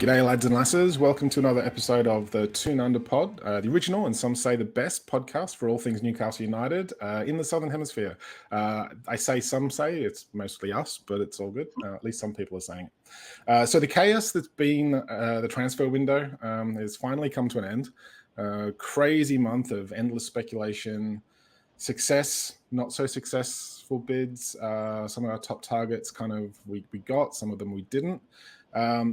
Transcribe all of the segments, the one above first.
G'day lads and lasses, welcome to another episode of the Toon Under Pod, the original and some say the best podcast for all things Newcastle United in the Southern Hemisphere. I say some say, it's mostly us, but it's all good. At least some people are saying it. So the chaos that's been the transfer window has finally come to an end. Crazy month of endless speculation, success, not so successful bids. Some of our top targets we got, some of them we didn't.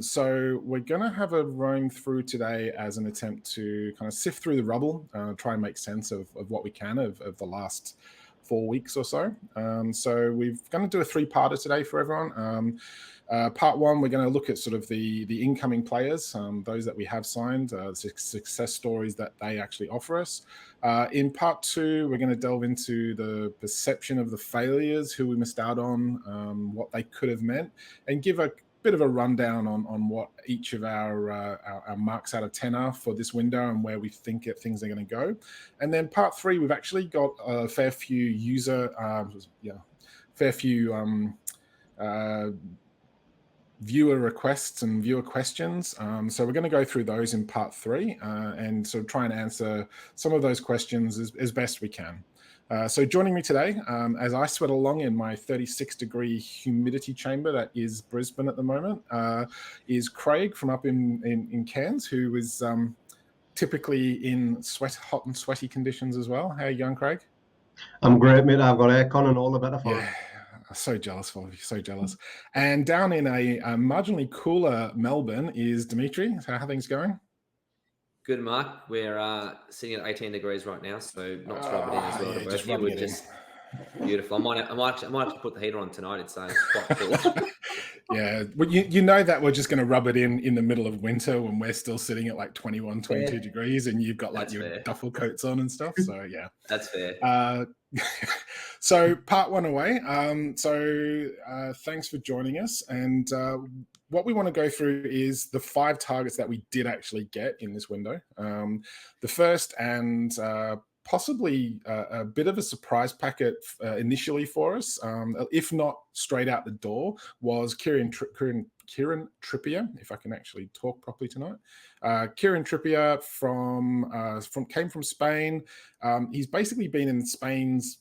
So we're going to have a roam through today as an attempt to kind of sift through the rubble, try and make sense of what we can of the last 4 weeks or so. So we're going to do a three-parter today for everyone. Part one, we're going to look at sort of the incoming players, those that we have signed, success stories that they actually offer us. In part two, we're going to delve into the perception of the failures, who we missed out on, what they could have meant, and give a bit of a rundown on what each of our marks out of 10 are for this window and where we think things are going to go. And then part three, we've actually got a fair few viewer requests and viewer questions. So we're going to go through those in part three and sort of try and answer some of those questions as best we can. So joining me today, as I sweat along in my 36-degree humidity chamber that is Brisbane at the moment, is Craig from up in Cairns, who is typically in hot and sweaty conditions as well. How are you going, Craig? I'm great, mate. I've got aircon and all the better for you. Yeah, so jealous for you, so jealous. And down in a marginally cooler Melbourne is Dimitri. How are things going? Good, Mark. We're sitting at 18 degrees right now, so not to rub it in as well. Yeah, just rubbing it in. Beautiful. I might have to put the heater on tonight. It's quite cool. Yeah, well, you know that we're just going to rub it in the middle of winter when we're still sitting at like 21, 22 degrees, and you've got like your duffel coats on and stuff. So yeah, that's fair. So part one away. Thanks for joining us. And what we want to go through is the 5 targets that we did actually get in this window. The first and possibly a bit of a surprise packet initially for us, if not straight out the door, was Kieran Trippier, if I can actually talk properly tonight. Kieran Trippier came from Spain. He's basically been in Spain's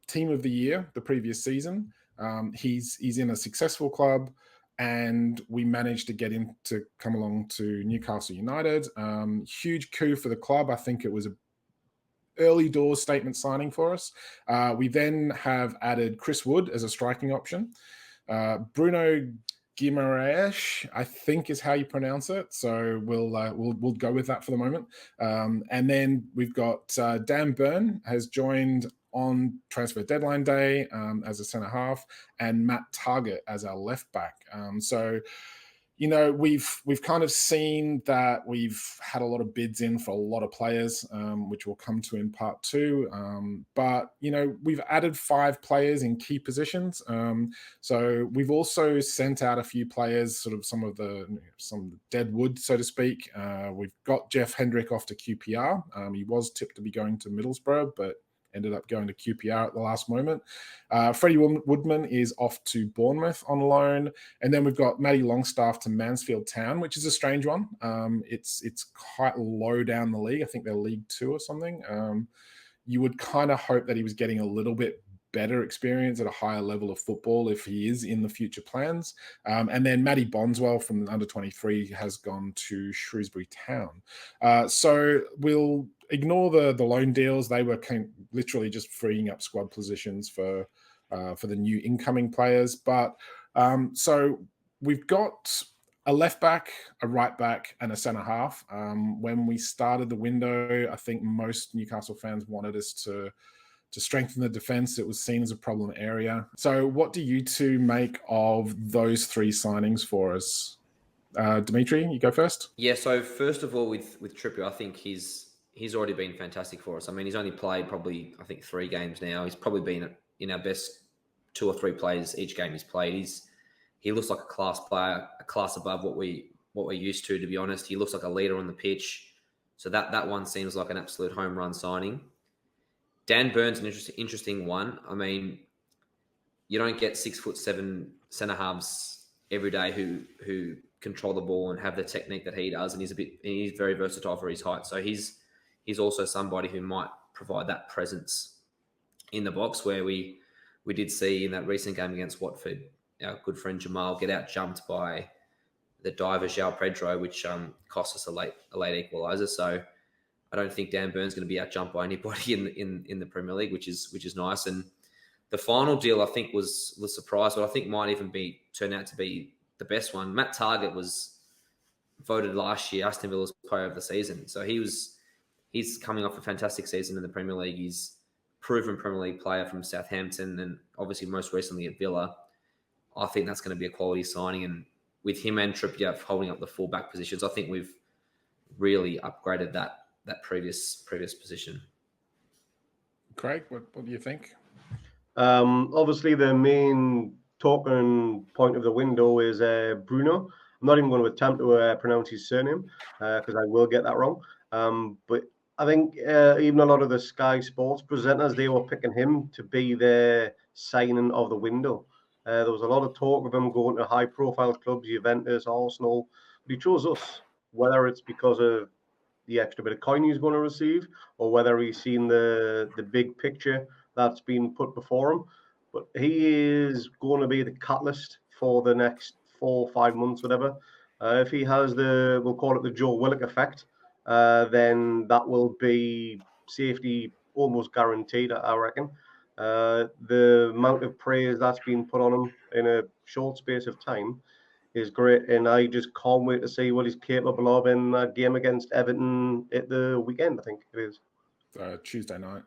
team of the year the previous season. He's in a successful club, and we managed to get him to come along to Newcastle United. Huge coup for the club. I think it was a early doors statement signing for us. We then have added Chris Wood as a striking option. Bruno Guimaraes, I think is how you pronounce it. So we'll go with that for the moment. And then we've got Dan Burn has joined on transfer deadline day as a centre half, and Matt Targett as our left back. So, you know, we've kind of seen that we've had a lot of bids in for a lot of players, which we'll come to in part two. But, you know, we've added 5 players in key positions. So we've also sent out a few players, sort of some dead wood, so to speak. We've got Jeff Hendrick off to QPR. He was tipped to be going to Middlesbrough, but ended up going to QPR at the last moment. Freddie Woodman is off to Bournemouth on loan. And then we've got Matty Longstaff to Mansfield Town, which is a strange one. It's quite low down the league. I think they're League 2 or something. You would kind of hope that he was getting a little bit better experience at a higher level of football if he is in the future plans. And then Matty Bonswell from the under-23 has gone to Shrewsbury Town. So we'll ignore the loan deals. They were literally just freeing up squad positions for the new incoming players. But so we've got a left back, a right back, and a centre half. When we started the window, I think most Newcastle fans wanted us to strengthen the defence. It was seen as a problem area. So what do you two make of those 3 signings for us? Dimitri, you go first. Yeah, so first of all, with Trippier, I think he's already been fantastic for us. I mean, he's only played probably, I think, 3 games now. He's probably been in our best 2 or 3 plays each game he's played. He looks like a class player, a class above what we're used to be honest. He looks like a leader on the pitch. So that one seems like an absolute home run signing. Dan Burn's an interesting one. I mean, you don't get 6'7" centre halves every day who control the ball and have the technique that he does, and he's very versatile for his height. So he's also somebody who might provide that presence in the box, where we did see in that recent game against Watford, our good friend Jamal get out jumped by the diver João Pedro, which cost us a late equaliser. So I don't think Dan Burn's going to be out jumped by anybody in the Premier League, which is nice. And the final deal I think was surprised, but I think might even turn out to be the best one. Matt Targett was voted last year Aston Villa's player of the season. So he's coming off a fantastic season in the Premier League. He's proven Premier League player from Southampton and obviously most recently at Villa. I think that's going to be a quality signing. And with him and Trippier holding up the full-back positions, I think we've really upgraded that previous position. Craig, what do you think? Obviously, the main talking point of the window is Bruno. I'm not even going to attempt to pronounce his surname because I will get that wrong. But I think even a lot of the Sky Sports presenters, they were picking him to be the signing of the window. There was a lot of talk of him going to high-profile clubs, Juventus, Arsenal. But he chose us, whether it's because of the extra bit of coin he's going to receive or whether he's seen the big picture that's been put before him. But he is going to be the catalyst for the next 4 or 5 months, whatever. If he has we'll call it the Joe Willock effect, then that will be safety almost guaranteed, I reckon. The amount of praise that's been put on him in a short space of time is great, and I just can't wait to see what he's capable of in that game against Everton at the weekend. I think it is Tuesday night.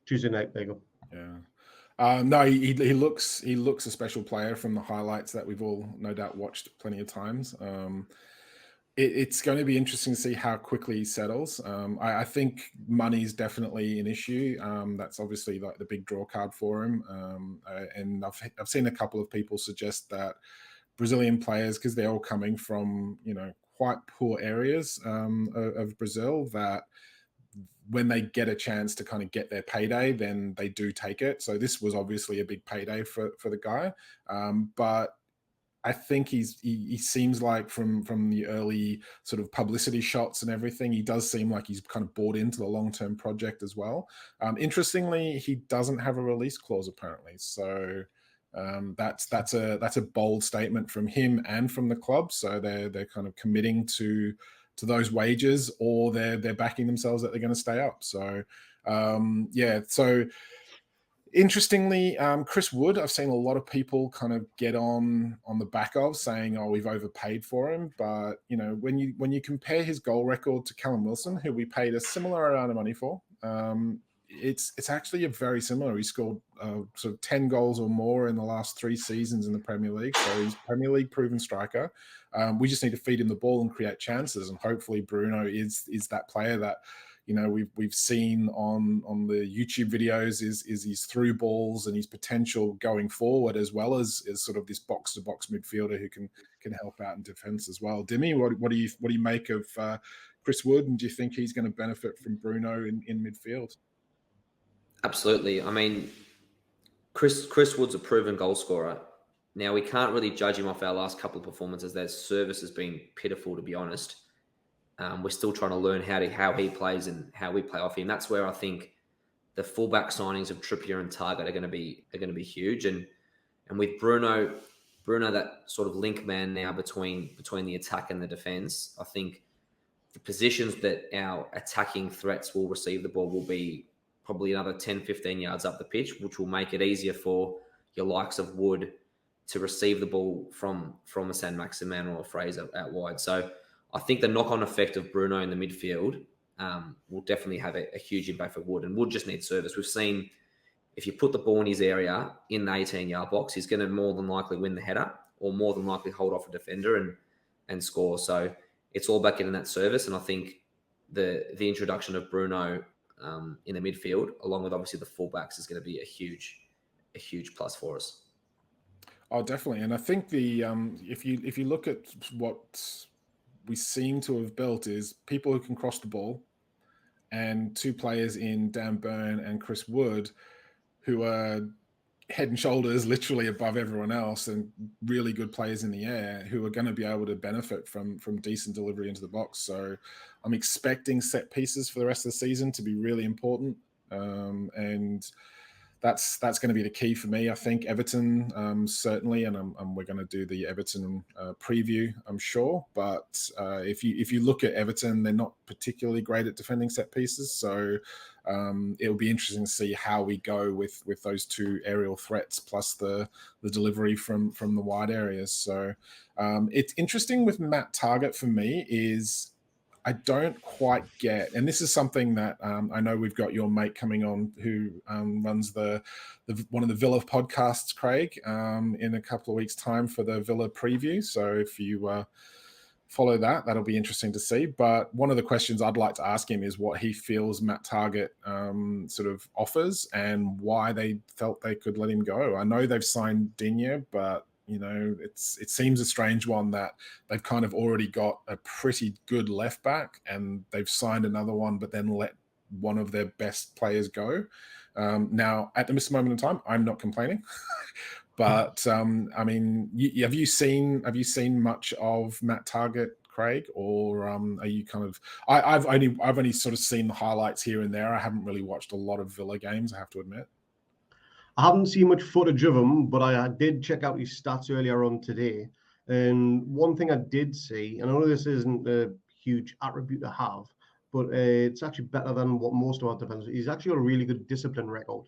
There you go. Yeah. No, he looks a special player from the highlights that we've all no doubt watched plenty of times. It's going to be interesting to see how quickly he settles. I think money's definitely an issue. That's obviously like the big draw card for him. And I've seen a couple of people suggest that Brazilian players, because they're all coming from quite poor areas of Brazil, that when they get a chance to kind of get their payday, then they do take it. So this was obviously a big payday for the guy. But I think he seems like from the early sort of publicity shots and everything, he does seem like he's kind of bought into the long-term project as well. Interestingly, he doesn't have a release clause apparently. So that's a bold statement from him and from the club. So they're kind of committing to those wages, or they're backing themselves that they're going to stay up. So so interestingly, Chris Wood, I've seen a lot of people kind of get on the back of saying, "Oh, we've overpaid for him." But when you compare his goal record to Callum Wilson, who we paid a similar amount of money for, it's actually a very similar. He scored sort of 10 goals or more in the last 3 seasons in the Premier League. So he's Premier League proven striker. We just need to feed him the ball and create chances, and hopefully Bruno is that player that we've seen on the YouTube videos is his through balls and his potential going forward, as well as sort of this box to box midfielder who can help out in defense as well. Dimi, what do you make of Chris Wood, and do you think he's going to benefit from Bruno in midfield? Absolutely. I mean, Chris Wood's a proven goal scorer. Now, we can't really judge him off our last couple of performances. Their service has been pitiful, to be honest. We're still trying to learn how he plays and how we play off him. That's where I think the fullback signings of Trippier and Targett are going to be huge. And with Bruno, that sort of link man now between the attack and the defense, I think the positions that our attacking threats will receive the ball will be probably another 10, 15 yards up the pitch, which will make it easier for your likes of Wood to receive the ball from a San Maximan or a Fraser out wide. So I think the knock-on effect of Bruno in the midfield will definitely have a huge impact for Wood, and Wood just needs service. We've seen if you put the ball in his area in the 18-yard box, he's going to more than likely win the header or more than likely hold off a defender and score. So it's all about getting that service, and I think the introduction of Bruno in the midfield, along with obviously the fullbacks, is going to be a huge plus for us. Oh, definitely. And I think the if you look at what we seem to have built is people who can cross the ball, and 2 players in Dan Burn and Chris Wood who are head and shoulders literally above everyone else and really good players in the air who are going to be able to benefit from decent delivery into the box. So I'm expecting set pieces for the rest of the season to be really important. And that's going to be the key for me. I think Everton, certainly, and we're going to do the Everton preview, I'm sure. But if you look at Everton, they're not particularly great at defending set pieces. So it'll be interesting to see how we go with those two aerial threats plus the delivery from the wide areas. So it's interesting with Matt Targett for me is I don't quite get, and this is something that I know we've got your mate coming on who runs the one of the Villa podcasts, Craig, in a couple of weeks' time for the Villa preview. So if you follow that, that'll be interesting to see. But one of the questions I'd like to ask him is what he feels Matt Targett sort of offers and why they felt they could let him go. I know they've signed Digne, but it seems a strange one that they've kind of already got a pretty good left back and they've signed another one, but then let one of their best players go. Now, at this moment in time, I'm not complaining, but I mean, have you seen much of Matt Targett, Craig, or are you kind of? I've only sort of seen the highlights here and there. I haven't really watched a lot of Villa games, I have to admit. I haven't seen much footage of him, but I did check out his stats earlier on today. And one thing I did see, and I know this isn't a huge attribute to have, but it's actually better than what most of our defenders. He's actually got a really good discipline record.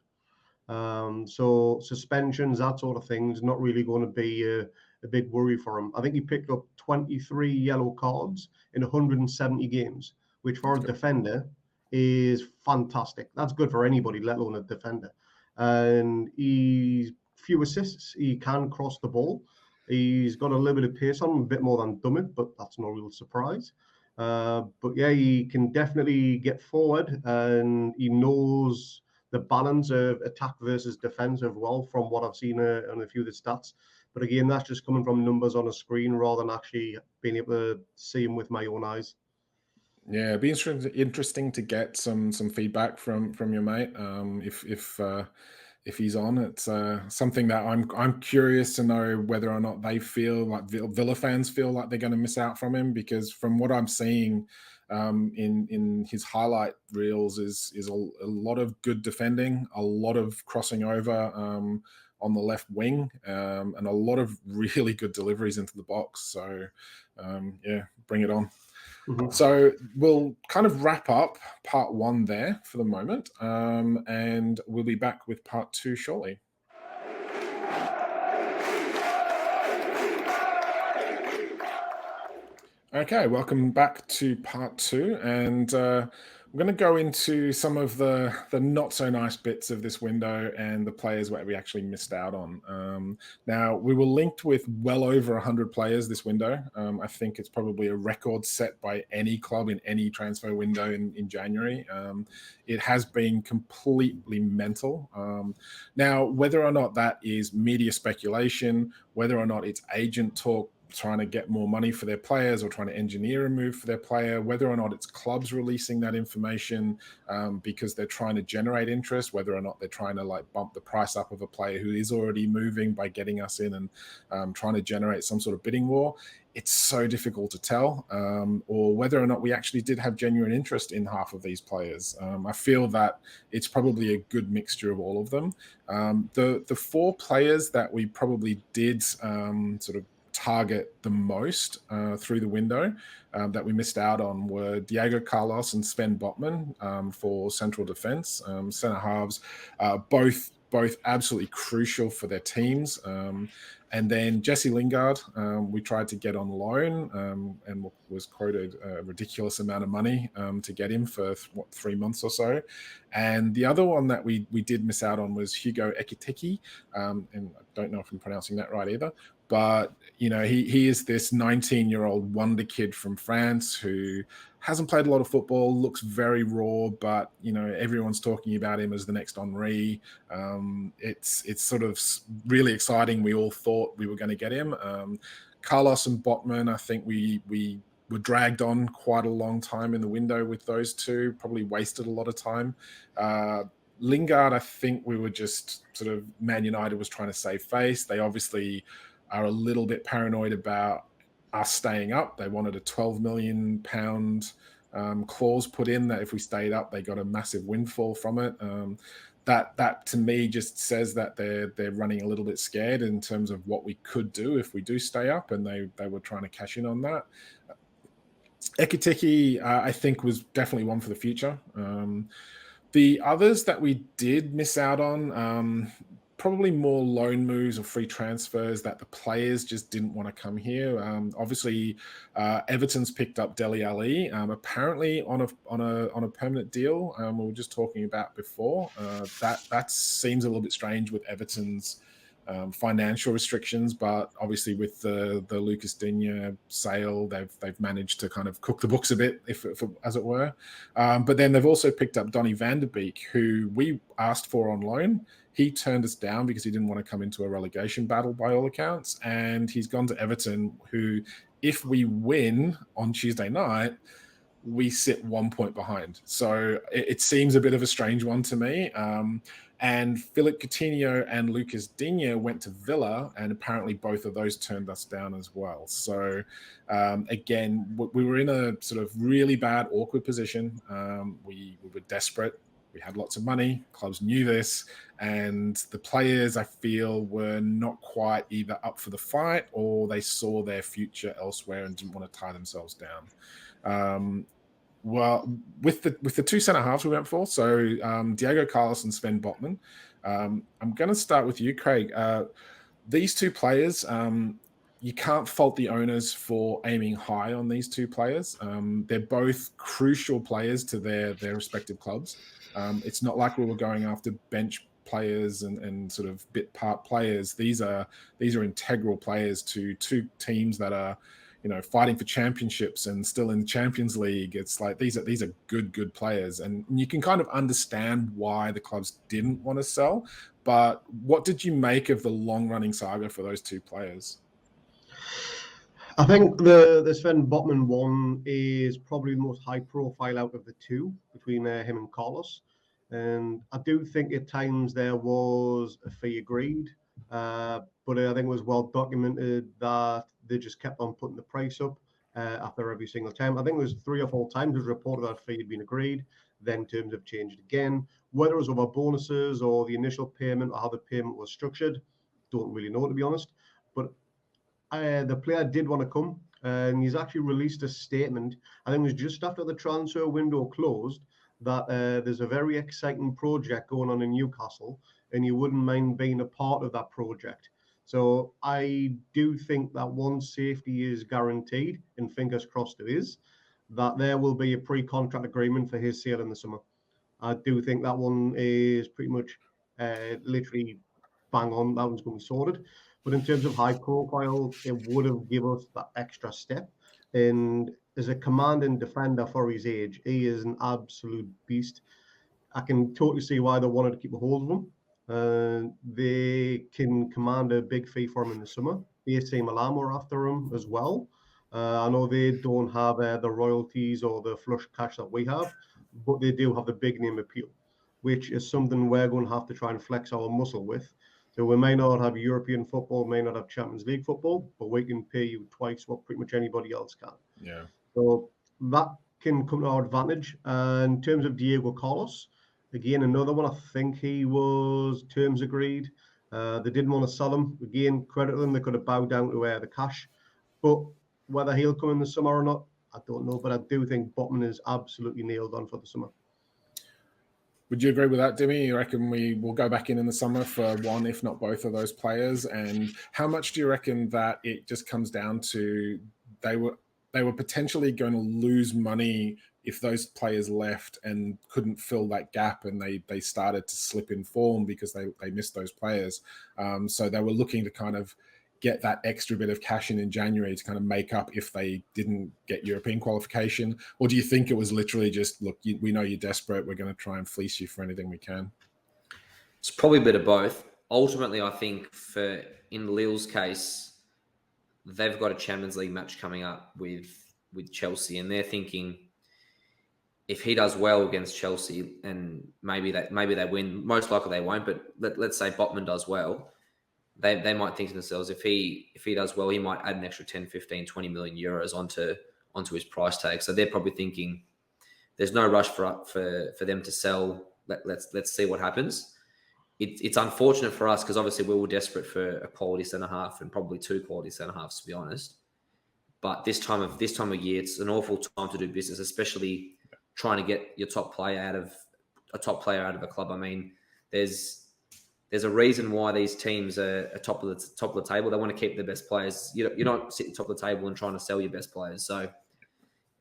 So suspensions, that sort of thing, is not really going to be a big worry for him. I think he picked up 23 yellow cards in 170 games, which for a defender is fantastic. That's good for anybody, let alone a defender. And he's few assists. He can cross the ball. He's got a little bit of pace on him, a bit more than Dummett, but that's no real surprise. But yeah, he can definitely get forward, and he knows the balance of attack versus defense as well, from what I've seen on a few of the stats. But again, that's just coming from numbers on a screen rather than actually being able to see him with my own eyes. Yeah, it'd be interesting to get some feedback from your mate. If he's on, it's something that I'm curious to know whether or not they feel like Villa fans feel like they're going to miss out from him, because from what I'm seeing in his highlight reels is a lot of good defending, a lot of crossing over on the left wing, and a lot of really good deliveries into the box. So yeah, bring it on. Mm-hmm. So we'll kind of wrap up part one there for the moment, and we'll be back with part two shortly. Okay, welcome back to part two, and we're going to go into some of the not so nice bits of this window and the players that we actually missed out on. Now, we were linked with well over 100 players this window. I think it's probably a record set by any club in any transfer window in January. It has been completely mental. Now, whether or not that is media speculation, whether or not it's agent talk, trying to get more money for their players or trying to engineer a move for their player, whether or not it's clubs releasing that information because they're trying to generate interest, whether or not they're trying to like bump the price up of a player who is already moving by getting us in and trying to generate some sort of bidding war. It's so difficult to tell, or whether or not we actually did have genuine interest in half of these players. I feel that it's probably a good mixture of all of them. The four players that we probably did sort of target the most through the window that we missed out on were Diego Carlos and Sven Botman for central defense, centre halves, both absolutely crucial for their teams. And then Jesse Lingard, we tried to get on loan and was quoted a ridiculous amount of money to get him for 3 months or so. And the other one that we did miss out on was Hugo Ekitike, and I don't know if I'm pronouncing that right either. But, you know, he is this 19-year-old wonder kid from France who hasn't played a lot of football, looks very raw, but, you know, everyone's talking about him as the next Henry. It's sort of really exciting. We all thought we were going to get him. Carlos and Botman, I think we were dragged on quite a long time in the window with those two, probably wasted a lot of time. Lingard, I think we were just sort of Man United was trying to save face. They obviously are a little bit paranoid about us staying up. They wanted a £12 million clause put in that if we stayed up, they got a massive windfall from it. That to me just says that they're running a little bit scared in terms of what we could do if we do stay up, and they were trying to cash in on that. Ekitike, I think, was definitely one for the future. The others that we did miss out on, probably more loan moves or free transfers that the players just didn't want to come here. Obviously, Everton's picked up Dele Alli, apparently on a permanent deal. We were just talking about before. That seems a little bit strange with Everton's financial restrictions, but obviously with the Lucas Digne sale, they've managed to kind of cook the books a bit, if as it were. But then they've also picked up Donny van de Beek, who we asked for on loan. He turned us down because he didn't want to come into a relegation battle by all accounts, and he's gone to Everton, who, if we win on Tuesday night, we sit 1 point behind. So it seems a bit of a strange one to me. And Philip Coutinho and Lucas Digne went to Villa, and apparently both of those turned us down as well. So again, we were in a sort of really bad, awkward position. We were desperate. We had lots of money. Clubs knew this, and the players, I feel, were not quite either up for the fight, or they saw their future elsewhere and didn't want to tie themselves down. Well, with the two centre halves we went for, so Diego Carlos and Sven Botman. I'm going to start with you, Craig. These two players, you can't fault the owners for aiming high on these two players. They're both crucial players to their respective clubs. It's not like we were going after bench players and sort of bit part players. These are integral players to two teams that are, fighting for championships and still in the Champions League. It's like these are good players, and you can kind of understand why the clubs didn't want to sell. But what did you make of the long running saga for those two players? I think the Sven Botman one is probably the most high profile out of the two between him and Carlos. And I do think at times there was a fee agreed, but I think it was well documented that they just kept on putting the price up after every single time. I think it was 3 or 4 times it was reported that a fee had been agreed, then terms have changed again. Whether it was over bonuses or the initial payment or how the payment was structured, don't really know, to be honest. But the player did want to come, and he's actually released a statement. I think it was just after the transfer window closed that there's a very exciting project going on in Newcastle, and you wouldn't mind being a part of that project. So I do think that once safety is guaranteed, and fingers crossed it is, that there will be a pre-contract agreement for his sale in the summer. I do think that one is pretty much literally bang on. That one's going to be sorted. But in terms of high profile, it would have given us that extra step. And as a commanding defender for his age, he is an absolute beast. I can totally see why they wanted to keep a hold of him. They can command a big fee for him in the summer. AC Milan were after him as well. I know they don't have the royalties or the flush cash that we have, but they do have the big name appeal, which is something we're going to have to try and flex our muscle with. So we may not have European football, may not have Champions League football, but we can pay you twice what pretty much anybody else can. Yeah. So that can come to our advantage. In terms of Diego Carlos, again, another one, I think he was terms agreed. They didn't want to sell him. Again, credit them. They could have bowed down to the cash. But whether he'll come in the summer or not, I don't know. But I do think Botman is absolutely nailed on for the summer. Would you agree with that, Dimi? You reckon we will go back in the summer for one, if not both of those players? And how much do you reckon that it just comes down to they were potentially going to lose money if those players left and couldn't fill that gap, and they started to slip in form because they missed those players. So they were looking to kind of get that extra bit of cash in January to kind of make up if they didn't get European qualification? Or do you think it was literally just, look, we know you're desperate, we're going to try and fleece you for anything we can? It's probably a bit of both. Ultimately, I think in Lille's case, they've got a Champions League match coming up with Chelsea, and they're thinking if he does well against Chelsea, and maybe they win, most likely they won't, but let's say Botman does well, they might think to themselves, if he does well, he might add an extra 10, 15, 20 million euros onto his price tag. So they're probably thinking there's no rush for them to sell. Let's see what happens. It's unfortunate for us because obviously we were desperate for a quality centre half and probably 2 quality centre halves, to be honest. But this time of year, it's an awful time to do business, especially trying to get your top player out of a club. I mean, there's a reason why these teams are top of the table. They want to keep the best players. You're not sitting top of the table and trying to sell your best players. So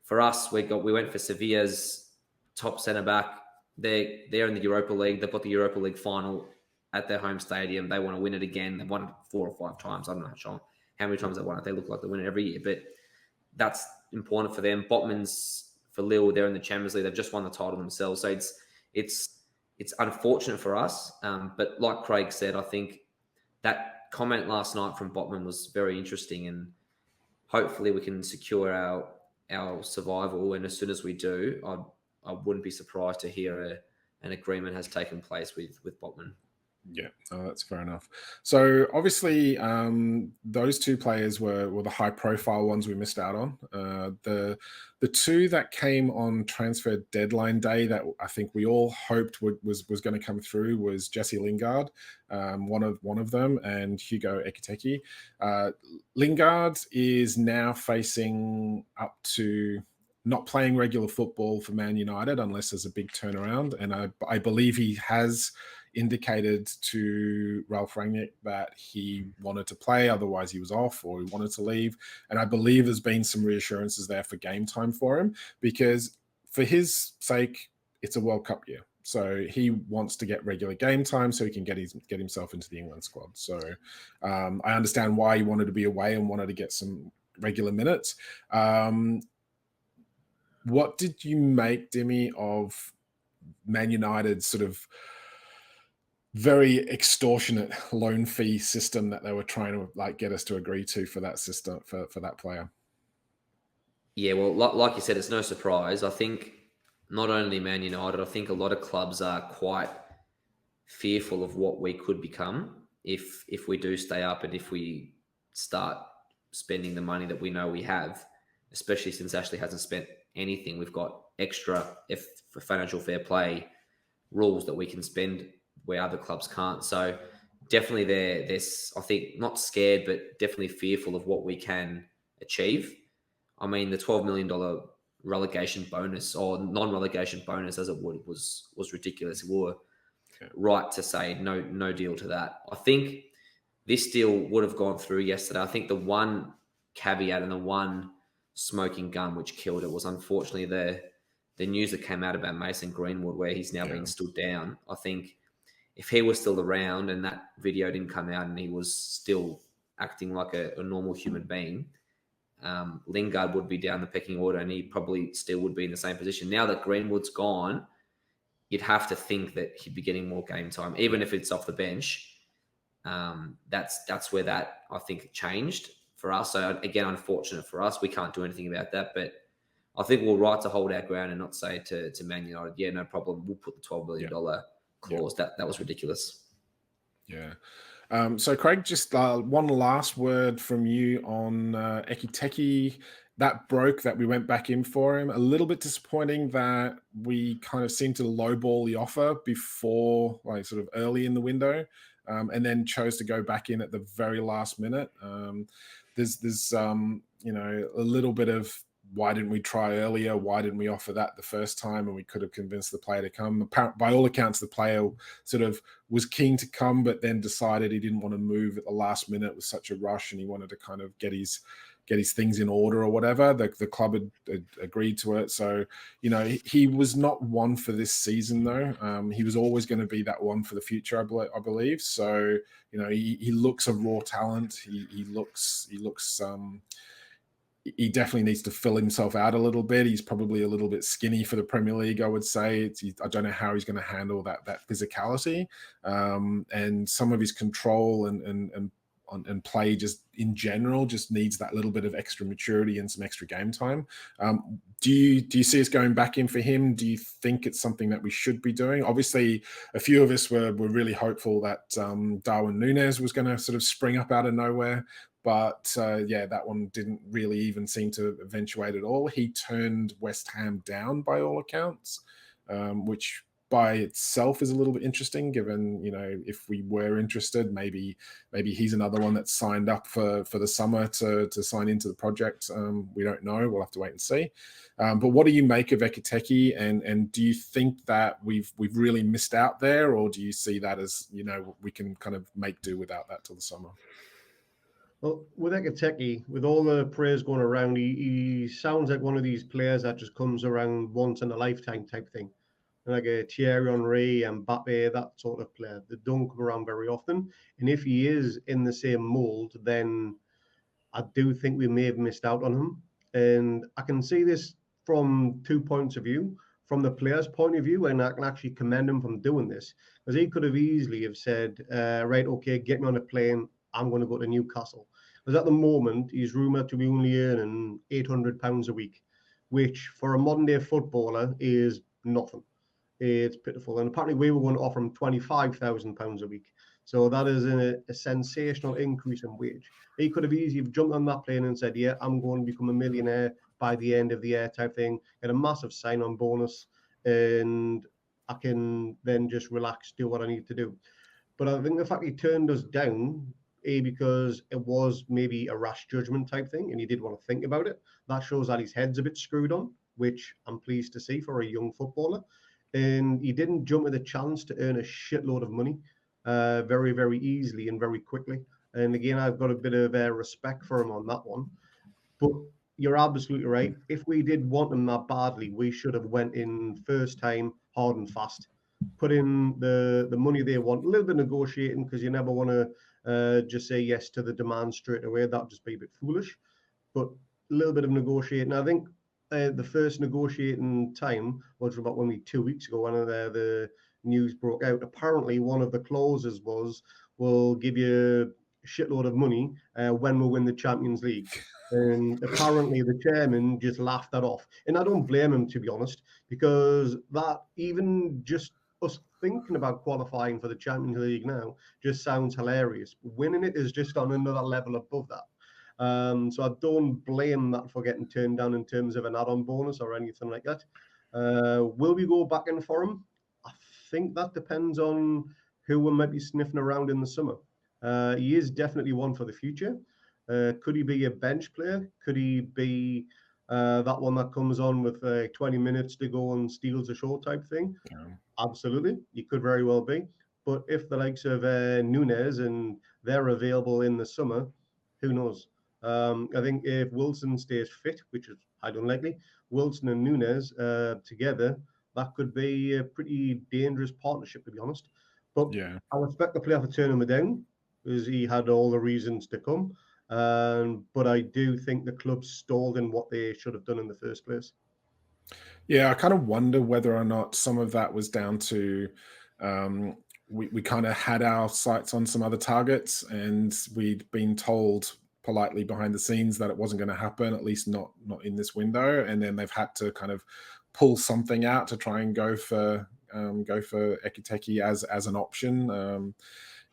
for us, we went for Sevilla's top centre back. They're in the Europa League. They've got the Europa League final at their home stadium. They want to win it again. They've won it 4 or 5 times. I don't know how many times they won it. They look like they win it every year, but that's important for them. Botman's for Lille. They're in the Champions League. They've just won the title themselves. So it's unfortunate for us. But like Craig said, I think that comment last night from Botman was very interesting, and hopefully we can secure our survival. And as soon as we do, I wouldn't be surprised to hear an agreement has taken place with Botman. Yeah, that's fair enough. So obviously, those 2 players were the high-profile ones we missed out on. The 2 that came on transfer deadline day that I think we all hoped was going to come through was Jesse Lingard, one of them, and Hugo Ekitike. Lingard is now facing up to not playing regular football for Man United unless there's a big turnaround, and I believe he has indicated to Ralph Rangnick that he wanted to play, otherwise he was off, or he wanted to leave. And I believe there's been some reassurances there for game time for him, because for his sake, it's a World Cup year. So he wants to get regular game time so he can get himself into the England squad. So I understand why he wanted to be away and wanted to get some regular minutes. What did you make, Dimi, of Man United's sort of very extortionate loan fee system that they were trying to get us to agree to for that system for that player? Yeah, well, like you said, it's no surprise. I think not only Man United, I think a lot of clubs are quite fearful of what we could become if we do stay up and if we start spending the money that we know we have, especially since Ashley hasn't spent anything. We've got extra for financial fair play rules that we can spend where other clubs can't. So definitely they're I think not scared, but definitely fearful of what we can achieve. I mean, the $12 million relegation bonus, or non-relegation bonus as it was ridiculous. We were right to say no deal to that. I think this deal would have gone through yesterday. I think the one caveat and the one smoking gun which killed it was unfortunately the news that came out about Mason Greenwood, where he's now being stood down. I think if he was still around and that video didn't come out and he was still acting like a normal human being, Lingard would be down the pecking order and he probably still would be in the same position. Now that Greenwood's gone, you'd have to think that he'd be getting more game time, even if it's off the bench. That's where that, I think, changed for us. So again, unfortunate for us. We can't do anything about that, but I think we're right to hold our ground and not say to Man United, yeah, no problem, we'll put the $12 million clause. That was ridiculous. Yeah. So Craig, just one last word from you on Ekitike. That broke, that we went back in for him. A little bit disappointing that we kind of seemed to lowball the offer before, sort of early in the window, and then chose to go back in at the very last minute. There's a little bit of, why didn't we try earlier? Why didn't we offer that the first time? And we could have convinced the player to come. By all accounts, the player sort of was keen to come, but then decided he didn't want to move at the last minute. It was such a rush and he wanted to kind of get his things in order or whatever. The club had agreed to it. So, he was not one for this season though. He was always going to be that one for the future, I believe. So, he looks a raw talent. He definitely needs to fill himself out a little bit. He's probably a little bit skinny for the Premier League, I would say. I don't know how he's going to handle that physicality, and some of his control and and play just in general just needs that little bit of extra maturity and some extra game time. Do you see us going back in for him? Do you think it's something that we should be doing? Obviously, a few of us were really hopeful that Darwin Núñez was going to sort of spring up out of nowhere. But that one didn't really even seem to eventuate at all. He turned West Ham down by all accounts, which by itself is a little bit interesting, given, if we were interested, maybe he's another one that's signed up for the summer to sign into the project. We don't know. We'll have to wait and see. But what do you make of Ekiteke, and do you think that we've really missed out there, or do you see that as, we can kind of make do without that till the summer? Well, with Ekiteke, with all the praise going around, he sounds like one of these players that just comes around once in a lifetime type thing. Like a Thierry Henry, Mbappe, that sort of player. They don't come around very often. And if he is in the same mold, then I do think we may have missed out on him. And I can see this from 2 points of view. From the player's point of view, and I can actually commend him from doing this, because he could have easily have said, right, okay, get me on a plane, I'm going to go to Newcastle. Because at the moment, he's rumoured to be only earning £800 a week, which for a modern day footballer is nothing. It's pitiful. And apparently we were going to offer him £25,000 a week. So that is a sensational increase in wage. He could have easily jumped on that plane and said, yeah, I'm going to become a millionaire by the end of the year type thing, get a massive sign-on bonus, and I can then just relax, do what I need to do. But I think the fact he turned us down, because it was maybe a rash judgment type thing and he did want to think about it, that shows that his head's a bit screwed on, which I'm pleased to see for a young footballer. And he didn't jump at the chance to earn a shitload of money very, very easily and very quickly. And again, I've got a bit of respect for him on that one. But you're absolutely right. If we did want him that badly, we should have went in first time, hard and fast. Put in the money they want, a little bit of negotiating, because you never want to just say yes to the demand straight away. That would just be a bit foolish. But a little bit of negotiating. I think the first negotiating time was about 2 weeks ago when the news broke out. Apparently, one of the clauses was, we'll give you a shitload of money when we win the Champions League. And apparently the chairman just laughed that off. And I don't blame him, to be honest, because that, even just us thinking about qualifying for the Champions League now, just sounds hilarious. Winning it is just on another level above that. So I don't blame that for getting turned down in terms of an add-on bonus or anything like that. Will we go back in for him? I think that depends on who we might be sniffing around in the summer. He is definitely one for the future. Could he be a bench player? Could he be that one that comes on with 20 minutes to go and steals a show type thing? Yeah. Absolutely. He could very well be. But if the likes of Núñez and they're available in the summer, who knows? I think if Wilson stays fit, which is highly unlikely, Wilson and Núñez together, that could be a pretty dangerous partnership, to be honest. But yeah, I respect the player for turning him down, because he had all the reasons to come. But I do think the club stalled in what they should have done in the first place. Yeah, I kind of wonder whether or not some of that was down to we kind of had our sights on some other targets, and we'd been told politely behind the scenes that it wasn't going to happen, at least not in this window, and then they've had to kind of pull something out to try and go for Ekiteke as an option.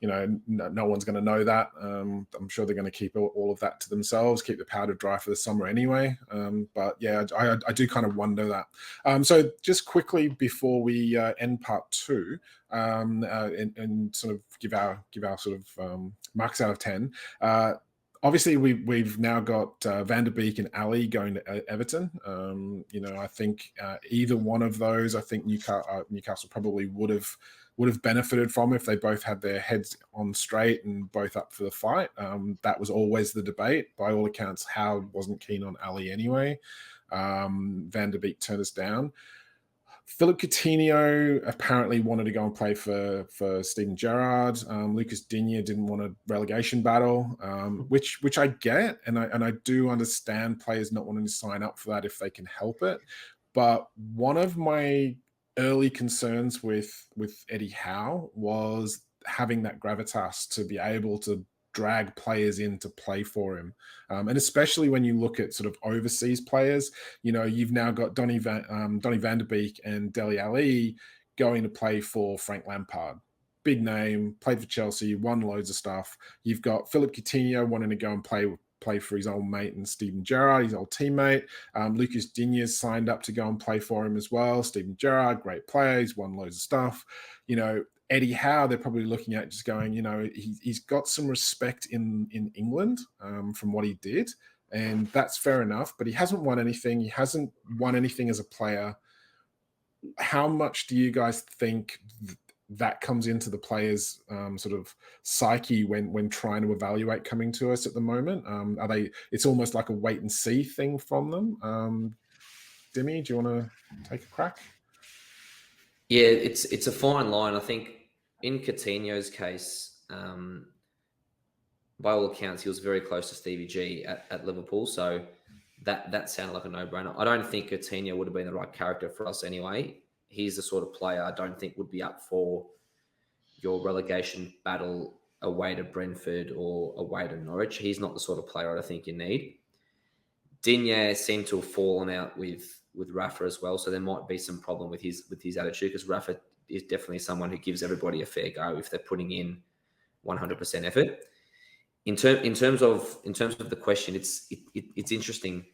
No one's going to know that. I'm sure they're going to keep all of that to themselves, keep the powder dry for the summer anyway. But yeah, I do kind of wonder that. So just quickly before we end part 2, and sort of give our sort of marks out of 10. Obviously, we've now got Van der Beek and Ali going to Everton. I think either one of those, I think Newcastle probably would have benefited from if they both had their heads on straight and both up for the fight. That was always the debate. By all accounts, Howe wasn't keen on Ali anyway. Van der Beek turned us down. Philip Coutinho apparently wanted to go and play for Steven Gerrard. Lucas Digne didn't want a relegation battle, which I get, and I do understand players not wanting to sign up for that if they can help it. But one of my early concerns with Eddie Howe was having that gravitas to be able to drag players in to play for him. And especially when you look at sort of overseas players, you know, you've now got Donny van der Beek and Dele Alli going to play for Frank Lampard. Big name, played for Chelsea, won loads of stuff. You've got Philip Coutinho wanting to go and play for his old mate and Steven Gerrard, his old teammate. Lucas Digne's signed up to go and play for him as well. Steven Gerrard, great player, he's won loads of stuff. You know, Eddie Howe, they're probably looking at just going, you know, he's got some respect in England from what he did, and that's fair enough, but he hasn't won anything. He hasn't won anything as a player. How much do you guys think that comes into the players' sort of psyche when trying to evaluate coming to us at the moment? It's almost like a wait and see thing from them. Dimi, do you want to take a crack? Yeah, it's a fine line. I think in Coutinho's case, by all accounts, he was very close to Stevie G at Liverpool, so that sounded like a no-brainer. I don't think Coutinho would have been the right character for us anyway. He's the sort of player I don't think would be up for your relegation battle away to Brentford or away to Norwich. He's not the sort of player I think you need. Digne seemed to have fallen out with Rafa as well, so there might be some problem with his attitude, because Rafa is definitely someone who gives everybody a fair go if they're putting in 100% effort. In terms of the question, it's interesting.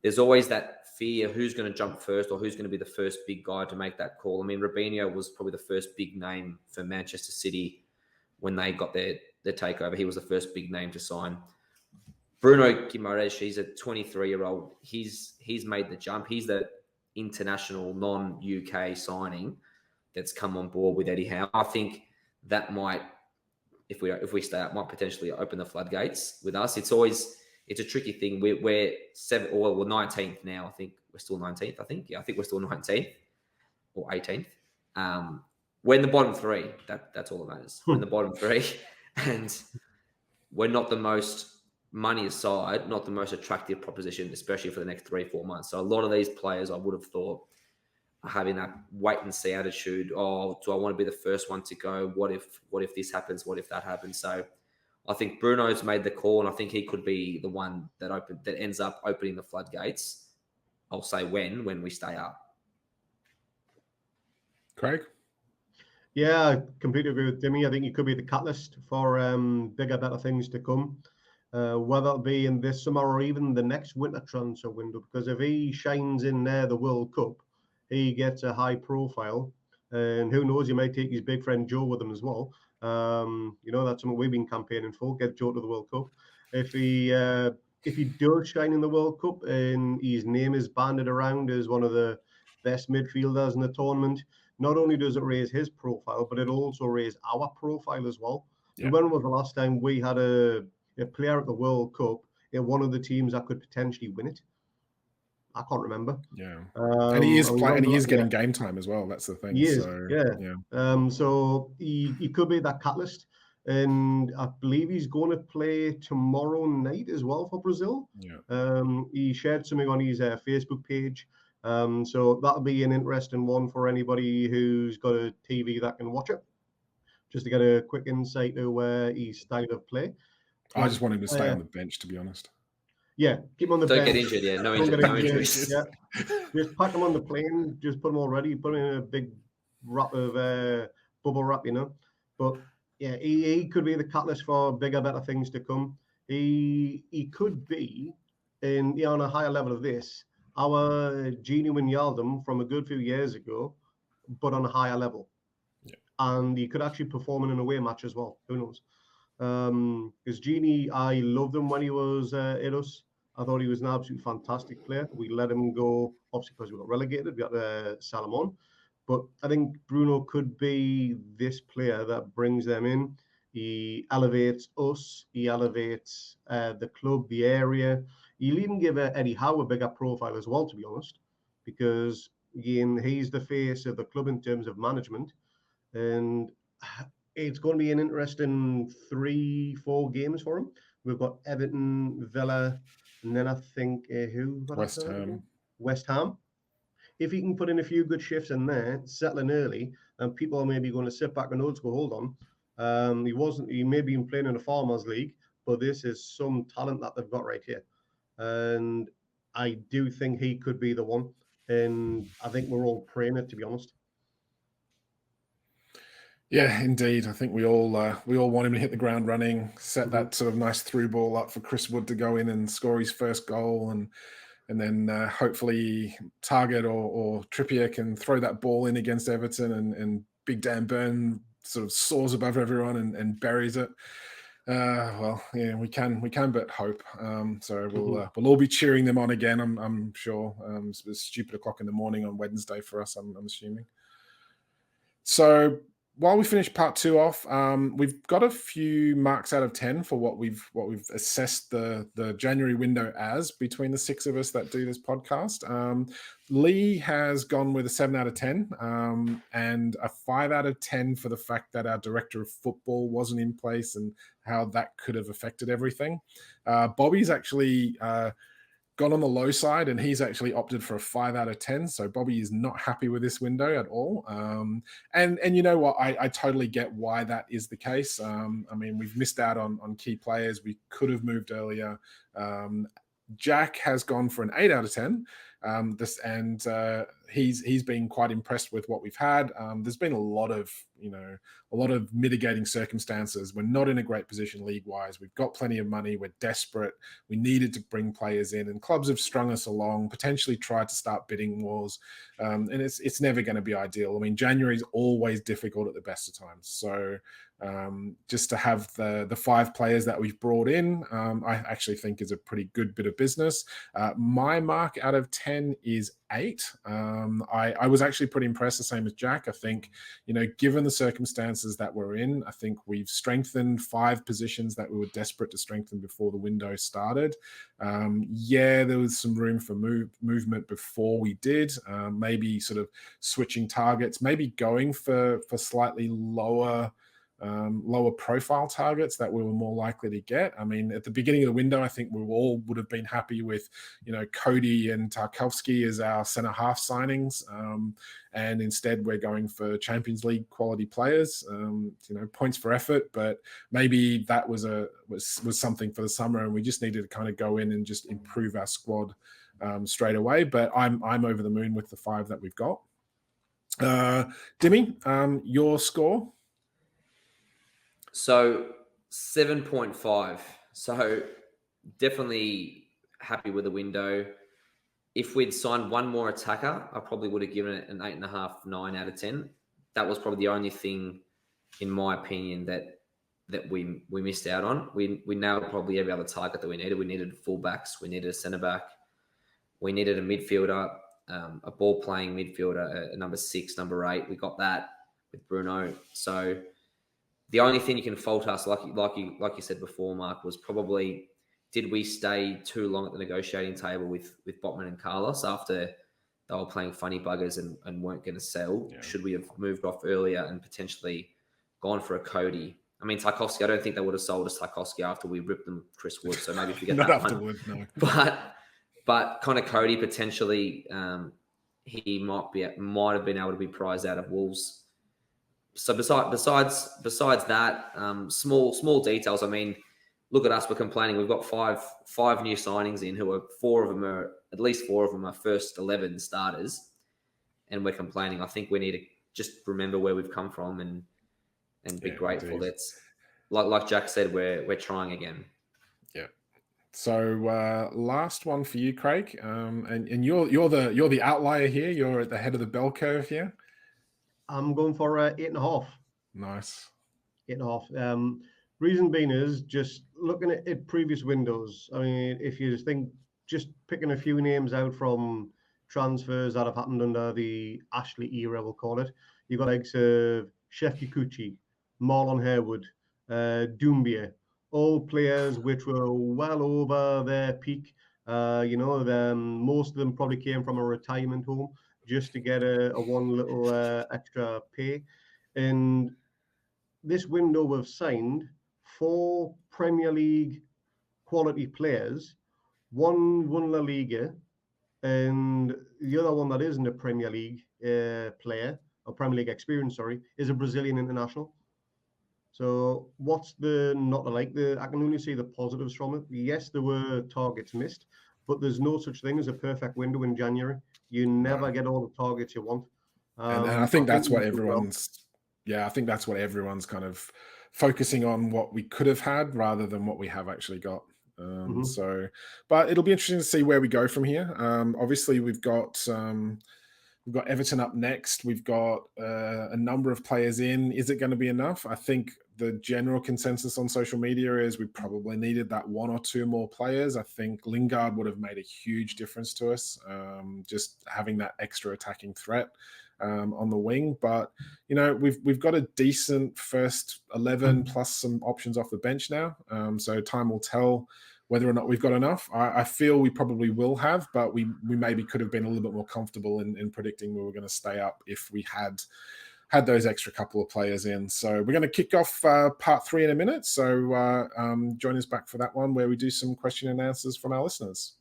There's always that fear, who's going to jump first or who's going to be the first big guy to make that call. I mean, Robinho was probably the first big name for Manchester City when they got their takeover. He was the first big name to sign. Bruno Guimaraes, he's a 23-year-old. He's made the jump. He's the international non-UK signing that's come on board with Eddie Howe. I think that might, if we stay up, might potentially open the floodgates with us. It's a tricky thing. We're 19th now. I think we're still 19th. I think we're still 19th or 18th. We're in the bottom three. That's all that matters. We're in the bottom three, and we're not the most money aside, not the most attractive proposition, especially for the next 3-4 months. So a lot of these players, I would have thought, are having that wait and see attitude. Oh, do I want to be the first one to go? What if this happens? What if that happens? So I think Bruno's made the call, and I think he could be the one that ends up opening the floodgates. I'll say when we stay up. Craig? Yeah, I completely agree with Dimi. I think he could be the catalyst for bigger, better things to come, whether it be in this summer or even the next winter transfer window. Because if he shines in there, the World Cup, he gets a high profile, and who knows, he might take his big friend Joe with him as well. You know, that's something we've been campaigning for, get Joe to the World Cup. If he does shine in the World Cup and his name is banded around as one of the best midfielders in the tournament, not only does it raise his profile, but it also raise our profile as well. Yeah. When was the last time we had a player at the World Cup in one of the teams that could potentially win it? I can't remember. Yeah, and he is playing, and he is getting game time as well. That's the thing. He is, so, yeah. So he could be that catalyst, and I believe he's going to play tomorrow night as well for Brazil. Yeah. He shared something on his Facebook page. So that'll be an interesting one for anybody who's got a TV that can watch it, just to get a quick insight to his style of play. I just want him to stay on the bench, to be honest. Yeah, keep him on the bench. Don't get injured, yeah. No injuries. Yeah. Just pack him on the plane, just put him all ready, put him in a big wrap of bubble wrap, you know. But yeah, he could be the catalyst for bigger, better things to come. He could be on a higher level of this, our Gini Wijnaldum from a good few years ago, but on a higher level. Yeah. And he could actually perform in an away match as well. Who knows? Because Gini, I loved him when he was at us. I thought he was an absolutely fantastic player. We let him go, obviously, because we got relegated. We got Salomon. But I think Bruno could be this player that brings them in. He elevates us. He elevates the club, the area. He'll even give Eddie Howe a bigger profile as well, to be honest, because, again, he's the face of the club in terms of management. And it's going to be an interesting 3-4 games for him. We've got Everton, Villa, and then I think West Ham. If he can put in a few good shifts in there, settling early, and people are maybe going to sit back and go, hold on. He may be playing in a Farmers League, but this is some talent that they've got right here. And I do think he could be the one. And I think we're all praying it, to be honest. Yeah, indeed. I think we all want him to hit the ground running, set that sort of nice through ball up for Chris Wood to go in and score his first goal, and then hopefully Target or Trippier can throw that ball in against Everton, and Big Dan Burn sort of soars above everyone and buries it. Well, yeah, we can but hope. So we'll all be cheering them on again. I'm sure. It's a stupid o'clock in the morning on Wednesday for us. I'm assuming. So while we finish part 2 off, we've got a few marks out of 10 for what we've assessed the January window as between the 6 of us that do this podcast. Lee has gone with a 7 out of 10 and a 5 out of 10 for the fact that our director of football wasn't in place and how that could have affected everything. Bobby's actually gone on the low side, and he's actually opted for a 5 out of 10. So Bobby is not happy with this window at all. And you know what? I totally get why that is the case. I mean, we've missed out on key players. We could have moved earlier. Jack has gone for an 8 out of 10. He's been quite impressed with what we've had. There's been a lot of mitigating circumstances. We're not in a great position league-wise. We've got plenty of money. We're desperate. We needed to bring players in, and clubs have strung us along, potentially tried to start bidding wars, and it's never going to be ideal. I mean, January is always difficult at the best of times. So just to have the 5 players that we've brought in, I actually think is a pretty good bit of business. My mark out of 10 is 8. I was actually pretty impressed, the same as Jack. I think, given the circumstances that we're in, I think we've strengthened 5 positions that we were desperate to strengthen before the window started. Yeah, there was some room for movement before we did. Maybe sort of switching targets, maybe going for slightly lower profile targets that we were more likely to get. I mean, at the beginning of the window, I think we all would have been happy with, Cody and Tarkowski as our centre half signings. And instead we're going for Champions League quality players, points for effort, but maybe that was something for the summer, and we just needed to kind of go in and just improve our squad straight away. But I'm over the moon with the 5 that we've got. Dimi, your score? So 7.5. So definitely happy with the window. If we'd signed one more attacker, I probably would have given it an 8.5, 9 out of 10. That was probably the only thing, in my opinion, that we missed out on. We nailed probably every other target that we needed. We needed fullbacks. We needed a centre back. We needed a midfielder, a ball playing midfielder, a number 6, number 8. We got that with Bruno. So the only thing you can fault us, like you said before, Mark, was probably, did we stay too long at the negotiating table with Botman and Carlos after they were playing funny buggers and weren't going to sell? Yeah. Should we have moved off earlier and potentially gone for a Cody? I mean, Tarkowski, I don't think they would have sold us Tarkowski after we ripped them Chris Wood, so maybe forget that one. No. But kind of Cody potentially, he might have been able to be prized out of Wolves. So besides that, small details. I mean, look at us. We're complaining. We've got five new signings in, who are at least four of them are first 11 starters, and we're complaining. I think we need to just remember where we've come from and be grateful. Indeed. That's like Jack said, we're trying again. Yeah. So last one for you, Craig. And you're the outlier here. You're at the head of the bell curve here. I'm going for 8.5. Nice. 8.5. Reason being is just looking at previous windows. I mean, if you think, just picking a few names out from transfers that have happened under the Ashley era, we'll call it. You've got likes of Chef Kikuchi, Marlon Harewood, Doumbia, all players which were well over their peak. Most of them probably came from a retirement home just to get a one little extra pay. And this window we've signed 4 Premier League quality players, one La Liga, and the other one that isn't a Premier League player, or Premier League experience, is a Brazilian international. So what's the not to like? I can only see the positives from it. Yes, there were targets missed, but there's no such thing as a perfect window in January. You never get all the targets you want. And I think I think that's what we did well. I think that's what everyone's kind of focusing on, what we could have had rather than what we have actually got. So, but it'll be interesting to see where we go from here. Obviously, we've got Everton up next. We've got a number of players in. Is it going to be enough? I think the general consensus on social media is we probably needed that one or two more players. I think Lingard would have made a huge difference to us, just having that extra attacking threat on the wing. But we've got a decent first 11 plus some options off the bench now. So time will tell whether or not we've got enough. I feel we probably will have, but we maybe could have been a little bit more comfortable in predicting we were going to stay up if we had those extra couple of players in. So we're going to kick off part 3 in a minute. So join us back for that one where we do some question and answers from our listeners.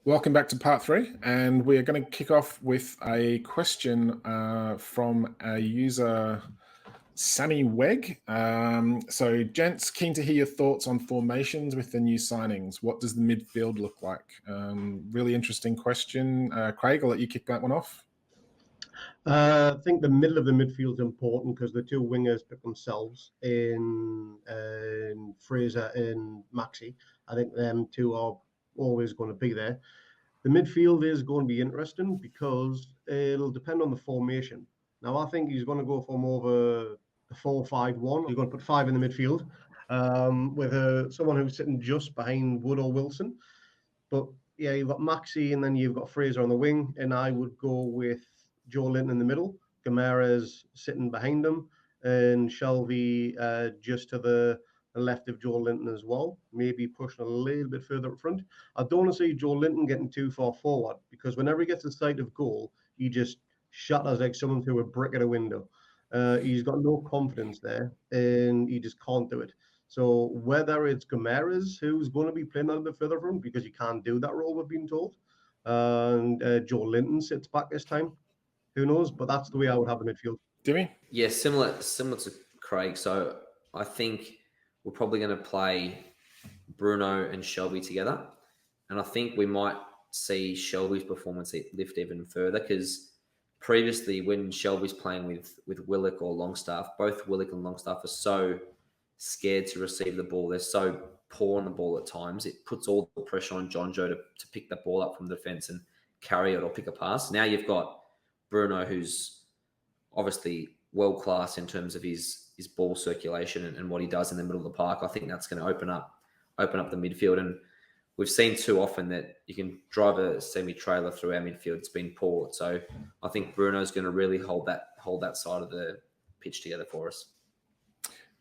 Welcome back to part 3, and we are going to kick off with a question from a user, Sammy Weg. So, gents, keen to hear your thoughts on formations with the new signings. What does the midfield look like? Really interesting question. Craig, I'll let you kick that one off. I think the middle of the midfield is important because the two wingers pick themselves in Fraser and Maxi. I think them two are always going to be there. The midfield is going to be interesting because it'll depend on the formation. Now, I think he's going to go for more of a 4-5-1. He's going to put 5 in the midfield with someone who's sitting just behind Wood or Wilson. But yeah, you've got Maxi and then you've got Fraser on the wing, and I would go with Joe Linton in the middle, Gamera's sitting behind him, and Shelby just to the left of Joe Linton as well, maybe pushing a little bit further up front. I don't want to see Joe Linton getting too far forward because whenever he gets a sight of goal, he just shatters like someone through a brick at a window. He's got no confidence there, and he just can't do it. So whether it's Gamera's who's going to be playing a little bit further front because he can't do that role, we've been told, and Joe Linton sits back this time, who knows? But that's the way I would have the midfield. Dimi? Yeah, similar to Craig. So I think we're probably going to play Bruno and Shelby together. And I think we might see Shelby's performance lift even further because previously when Shelby's playing with Willock or Longstaff, both Willock and Longstaff are so scared to receive the ball. They're so poor on the ball at times. It puts all the pressure on John Joe to pick that ball up from the defence and carry it or pick a pass. Now you've got Bruno, who's obviously world-class in terms of his ball circulation and what he does in the middle of the park. I think that's going to open up the midfield. And we've seen too often that you can drive a semi-trailer through our midfield. It's been poor. So I think Bruno's going to really hold that side of the pitch together for us.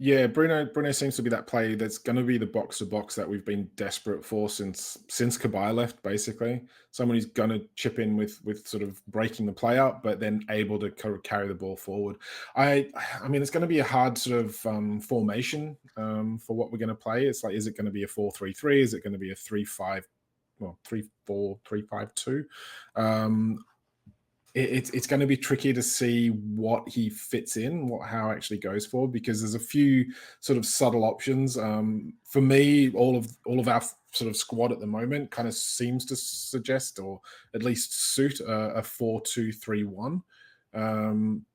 Yeah, Bruno seems to be that player that's going to be the box-to-box that we've been desperate for since Kabay left, basically. Someone who's going to chip in with sort of breaking the play up, but then able to carry the ball forward. I mean, it's going to be a hard sort of formation for what we're going to play. It's like, is it going to be a 4-3-3? Is it going to be a 3-5? Well, 3-4, 3-5-2. It's going to be tricky to see what he fits in, how actually goes forward, because there's a few sort of subtle options. For me, all of our sort of squad at the moment kind of seems to suggest, or at least suit, a 4-2-3-1.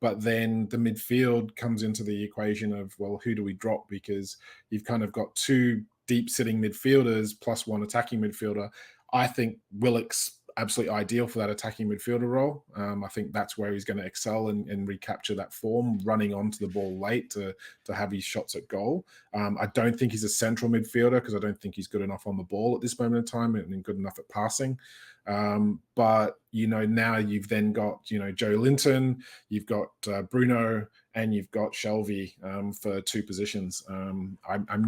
But then the midfield comes into the equation of, well, who do we drop? Because you've kind of got 2 deep sitting midfielders plus 1 attacking midfielder. I think Willock's absolutely ideal for that attacking midfielder role. I think that's where he's going to excel and recapture that form, running onto the ball late to have his shots at goal. I don't think he's a central midfielder because I don't think he's good enough on the ball at this moment in time and good enough at passing. But, now you've then got, Joe Linton, you've got Bruno, and you've got Shelby for 2 positions. I'm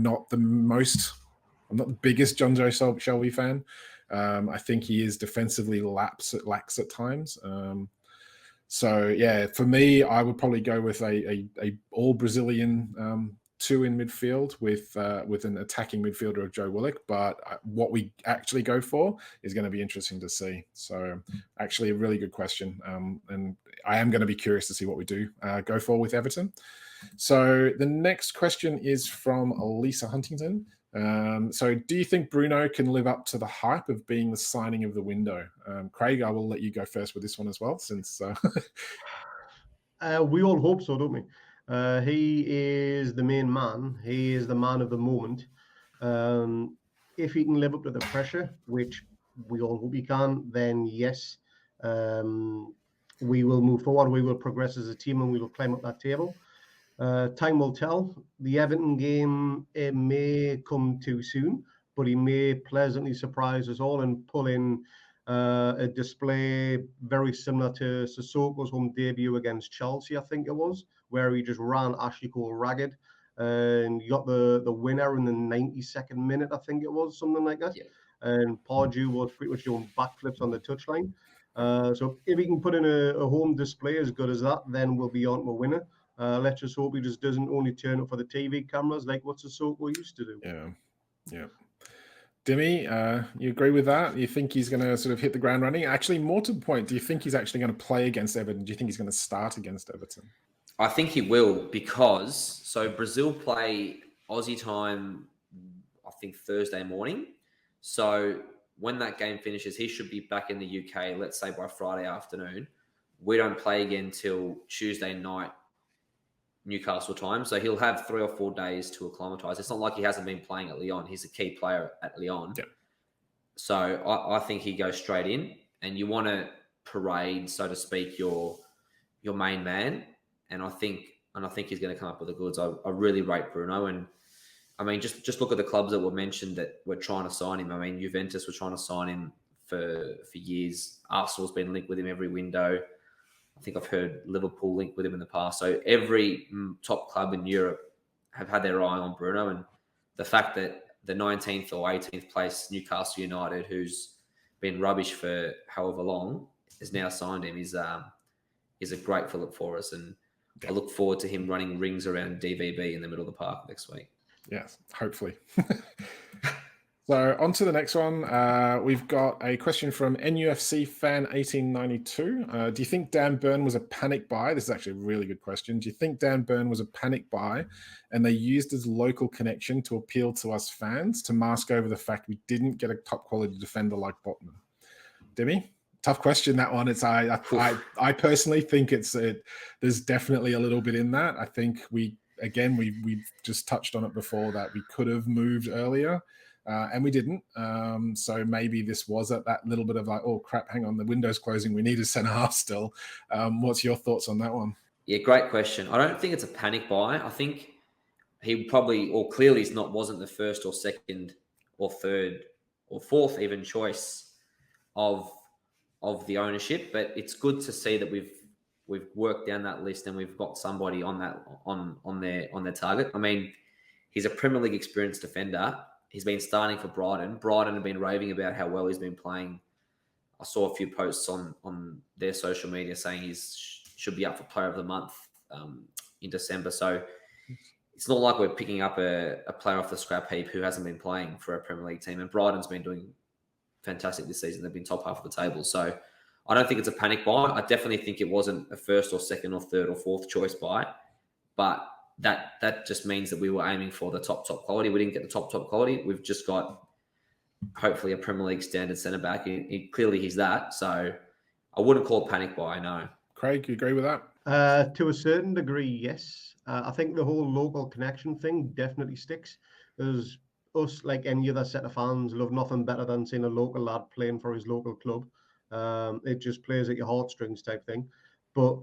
not the biggest John Joe Shelby fan. I think he is defensively lax at times. So yeah, for me, I would probably go with a all Brazilian two in midfield with an attacking midfielder of Joe Willock, but what we actually go for is going to be interesting to see. So actually a really good question. And I am going to be curious to see what we do go for with Everton. So the next question is from Lisa Huntington. So do you think Bruno can live up to the hype of being the signing of the window? Craig, I will let you go first with this one as well, since we all hope so, don't we? He is the main man. He is the man of the moment. If he can live up to the pressure, which we all hope he can, then yes, we will move forward. We will progress as a team, and we will climb up that table. Time will tell. The Everton game, it may come too soon, but he may pleasantly surprise us all and pull in a display very similar to Sissoko's home debut against Chelsea, I think it was, where he just ran Ashley Cole ragged and got the winner in the 92nd minute, I think it was, something like that. Yeah. And Pardew was pretty much doing backflips on the touchline. So if he can put in a home display as good as that, then we'll be on to a winner. Let's just hope he just doesn't only turn up for the TV cameras like what Sissoko used to do. Yeah. Dimi, you agree with that? You think he's going to sort of hit the ground running? Actually, more to the point, do you think he's actually going to play against Everton? Do you think he's going to start against Everton? I think he will, because Brazil play Aussie time, I think Thursday morning. So when that game finishes, he should be back in the UK, let's say by Friday afternoon. We don't play again till Tuesday night, Newcastle time. So he'll have 3 or 4 days to acclimatise. It's not like he hasn't been playing at Lyon. He's a key player at Lyon. Yeah. So I think he goes straight in, and you want to parade, so to speak, your main man. And I think he's going to come up with the goods. I really rate Bruno. And I mean, just look at the clubs that were mentioned that were trying to sign him. I mean, Juventus were trying to sign him for years. Arsenal's been linked with him every window. I think I've heard Liverpool linked with him in the past. So every top club in Europe have had their eye on Bruno. And the fact that the 19th or 18th place Newcastle United, who's been rubbish for however long, has now signed him is a great fillip for us. And I look forward to him running rings around DVB in the middle of the park next week. Yes, hopefully. So on to the next one. We've got a question from NUFC fan 1892. Do you think Dan Burn was a panic buy? This is actually a really good question. Do you think Dan Burn was a panic buy and they used his local connection to appeal to us fans to mask over the fact we didn't get a top quality defender like Botman? Demi? Tough question, that one. It's I personally think there's definitely a little bit in that. I think we've just touched on it before that we could have moved earlier. And we didn't. So maybe this was at that little bit of like, oh crap, hang on, the window's closing. We need a centre half still. What's your thoughts on that one? Yeah, great question. I don't think it's a panic buy. I think he probably, or clearly wasn't the first or second or third or fourth even choice of the ownership. But it's good to see that we've worked down that list and we've got somebody on that on their target. I mean, he's a Premier League experienced defender. He's been starting for Brighton. Brighton have been raving about how well he's been playing. I saw a few posts on their social media saying he should be up for Player of the Month in December. So it's not like we're picking up a player off the scrap heap who hasn't been playing for a Premier League team. And Brighton's been doing fantastic this season. They've been top half of the table. So I don't think it's a panic buy. I definitely think it wasn't a first or second or third or fourth choice buy. But that just means that we were aiming for the top quality. We didn't get the top quality. We've just got hopefully a Premier League standard centre back. Clearly he's that. So I wouldn't call it panic buy, no. Craig, you agree with that? To a certain degree, yes. I think the whole local connection thing definitely sticks. Because us, like any other set of fans, love nothing better than seeing a local lad playing for his local club. It just plays at your heartstrings type thing. But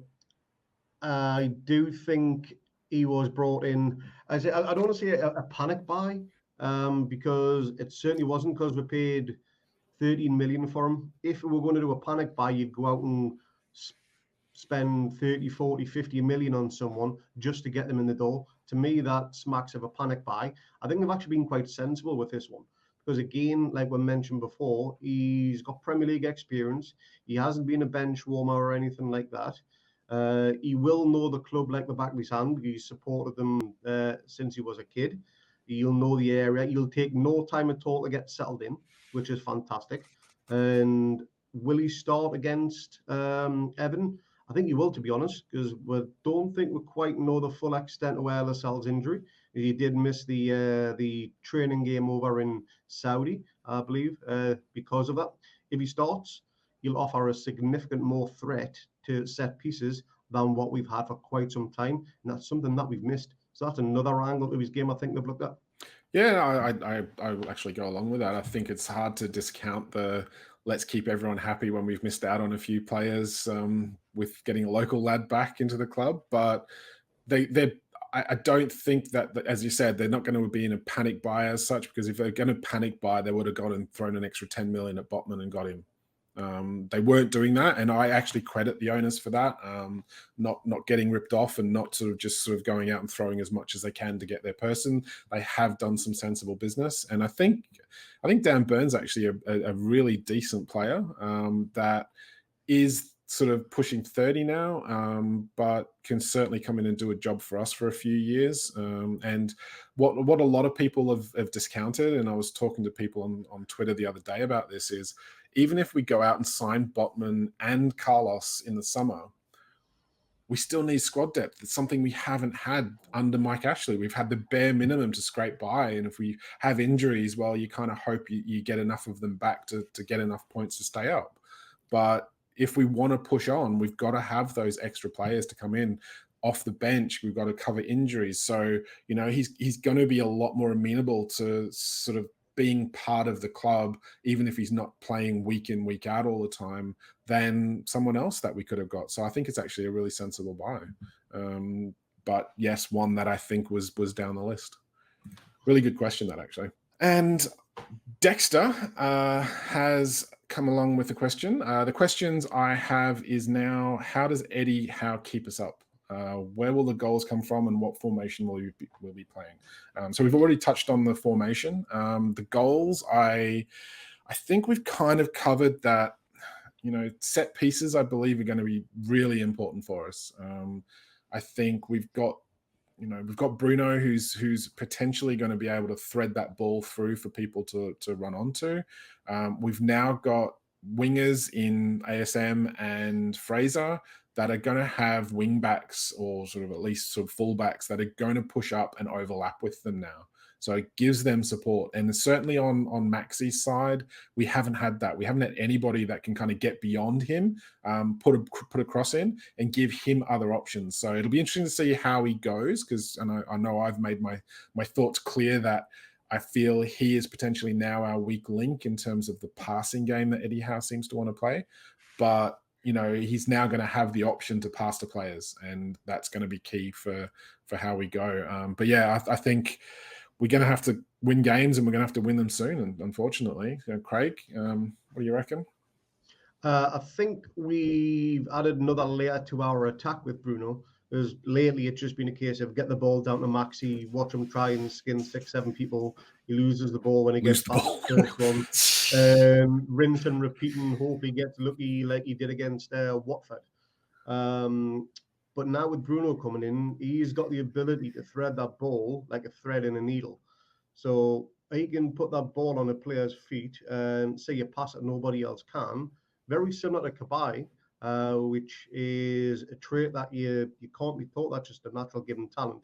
I do think he was brought in. I don't want to say a panic buy, because it certainly wasn't, because we paid 13 million for him. If we were going to do a panic buy, you'd go out and spend 30, 40, 50 million on someone just to get them in the door. To me, that smacks of a panic buy. I think they've actually been quite sensible with this one, because again, like we mentioned before, he's got Premier League experience. He hasn't been a bench warmer or anything like that. He will know the club like the back of his hand. He's supported them since he was a kid. He'll know the area. He'll take no time at all to get settled in, which is fantastic. And will he start against Evan? I think he will, to be honest, because we don't think we quite know the full extent of Lascelles' injury. He did miss the training game over in Saudi, I believe, because of that. If he starts, he'll offer a significant more threat to set pieces than what we've had for quite some time, and that's something that we've missed. So that's another angle to his game I think they've looked at. Yeah, I will actually go along with that. I think it's hard to discount the let's keep everyone happy when we've missed out on a few players with getting a local lad back into the club. But I don't think that, as you said, they're not going to be in a panic buy as such, because if they're going to panic buy, they would have gone and thrown an extra 10 million at Botman and got him. They weren't doing that, and I actually credit the owners for that, not getting ripped off and not just going out and throwing as much as they can to get their person. They have done some sensible business, and I think Dan Burn's actually a really decent player that is sort of pushing 30 now, but can certainly come in and do a job for us for a few years. And what a lot of people have discounted, and I was talking to people on Twitter the other day about this, is even if we go out and sign Botman and Carlos in the summer, we still need squad depth. It's something we haven't had under Mike Ashley. We've had the bare minimum to scrape by. And if we have injuries, well, you kind of hope you get enough of them back to get enough points to stay up. But if we want to push on, we've got to have those extra players to come in off the bench. We've got to cover injuries. So, he's going to be a lot more amenable to sort of being part of the club, even if he's not playing week in, week out all the time, than someone else that we could have got. So I think it's actually a really sensible buy. But yes, one that I think was down the list. Really good question, that actually. And Dexter has come along with a question. The questions I have is now, how does Eddie Howe keep us up? Where will the goals come from, and what formation will we be playing? So we've already touched on the formation. The goals, I think we've kind of covered that. Set pieces, I believe, are going to be really important for us. I think we've got Bruno, who's potentially going to be able to thread that ball through for people to run onto. We've now got wingers in ASM and Fraser that are going to have wing backs, or sort of at least sort of fullbacks, that are going to push up and overlap with them now. So it gives them support. And certainly on Maxi's side, we haven't had that. We haven't had anybody that can kind of get beyond him, put a cross in and give him other options. So it'll be interesting to see how he goes, because I know I've made my thoughts clear that I feel he is potentially now our weak link in terms of the passing game that Eddie Howe seems to want to play. But he's now going to have the option to pass to players, and that's going to be key for how we go. But yeah, I think we're going to have to win games, and we're going to have to win them soon, and unfortunately. Craig, what do you reckon? I think we've added another layer to our attack with Bruno, because lately it's just been a case of get the ball down to Maxi, watch him try and skin 6-7 people. He loses the ball when he gets past the first one. Rinse and repeat, and hope he gets lucky like he did against Watford. But now with Bruno coming in, he's got the ability to thread that ball like a thread in a needle. So he can put that ball on a player's feet and say you pass it, nobody else can. Very similar to Cabaye, which is a trait that you can't be taught. That's just a natural given talent.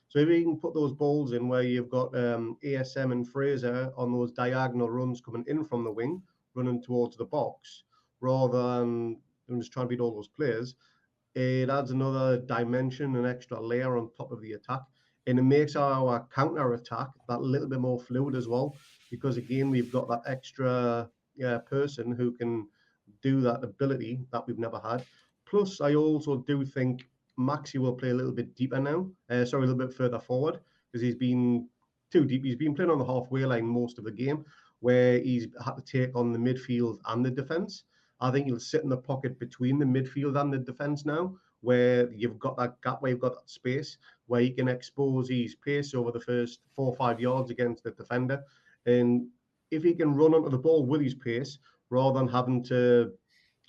So if you can put those balls in where you've got ASM and Fraser on those diagonal runs coming in from the wing, running towards the box, rather than just trying to beat all those players, it adds another dimension, an extra layer on top of the attack. And it makes our counter-attack that little bit more fluid as well, because again, we've got that extra person who can do that ability that we've never had. Plus, I also do think Maxi will play a little bit deeper now. A little bit further forward, because he's been too deep. He's been playing on the halfway line most of the game, where he's had to take on the midfield and the defence. I think he'll sit in the pocket between the midfield and the defence now, where you've got that gap, where you've got that space, where he can expose his pace over the first 4 or 5 yards against the defender. And if he can run onto the ball with his pace, rather than having to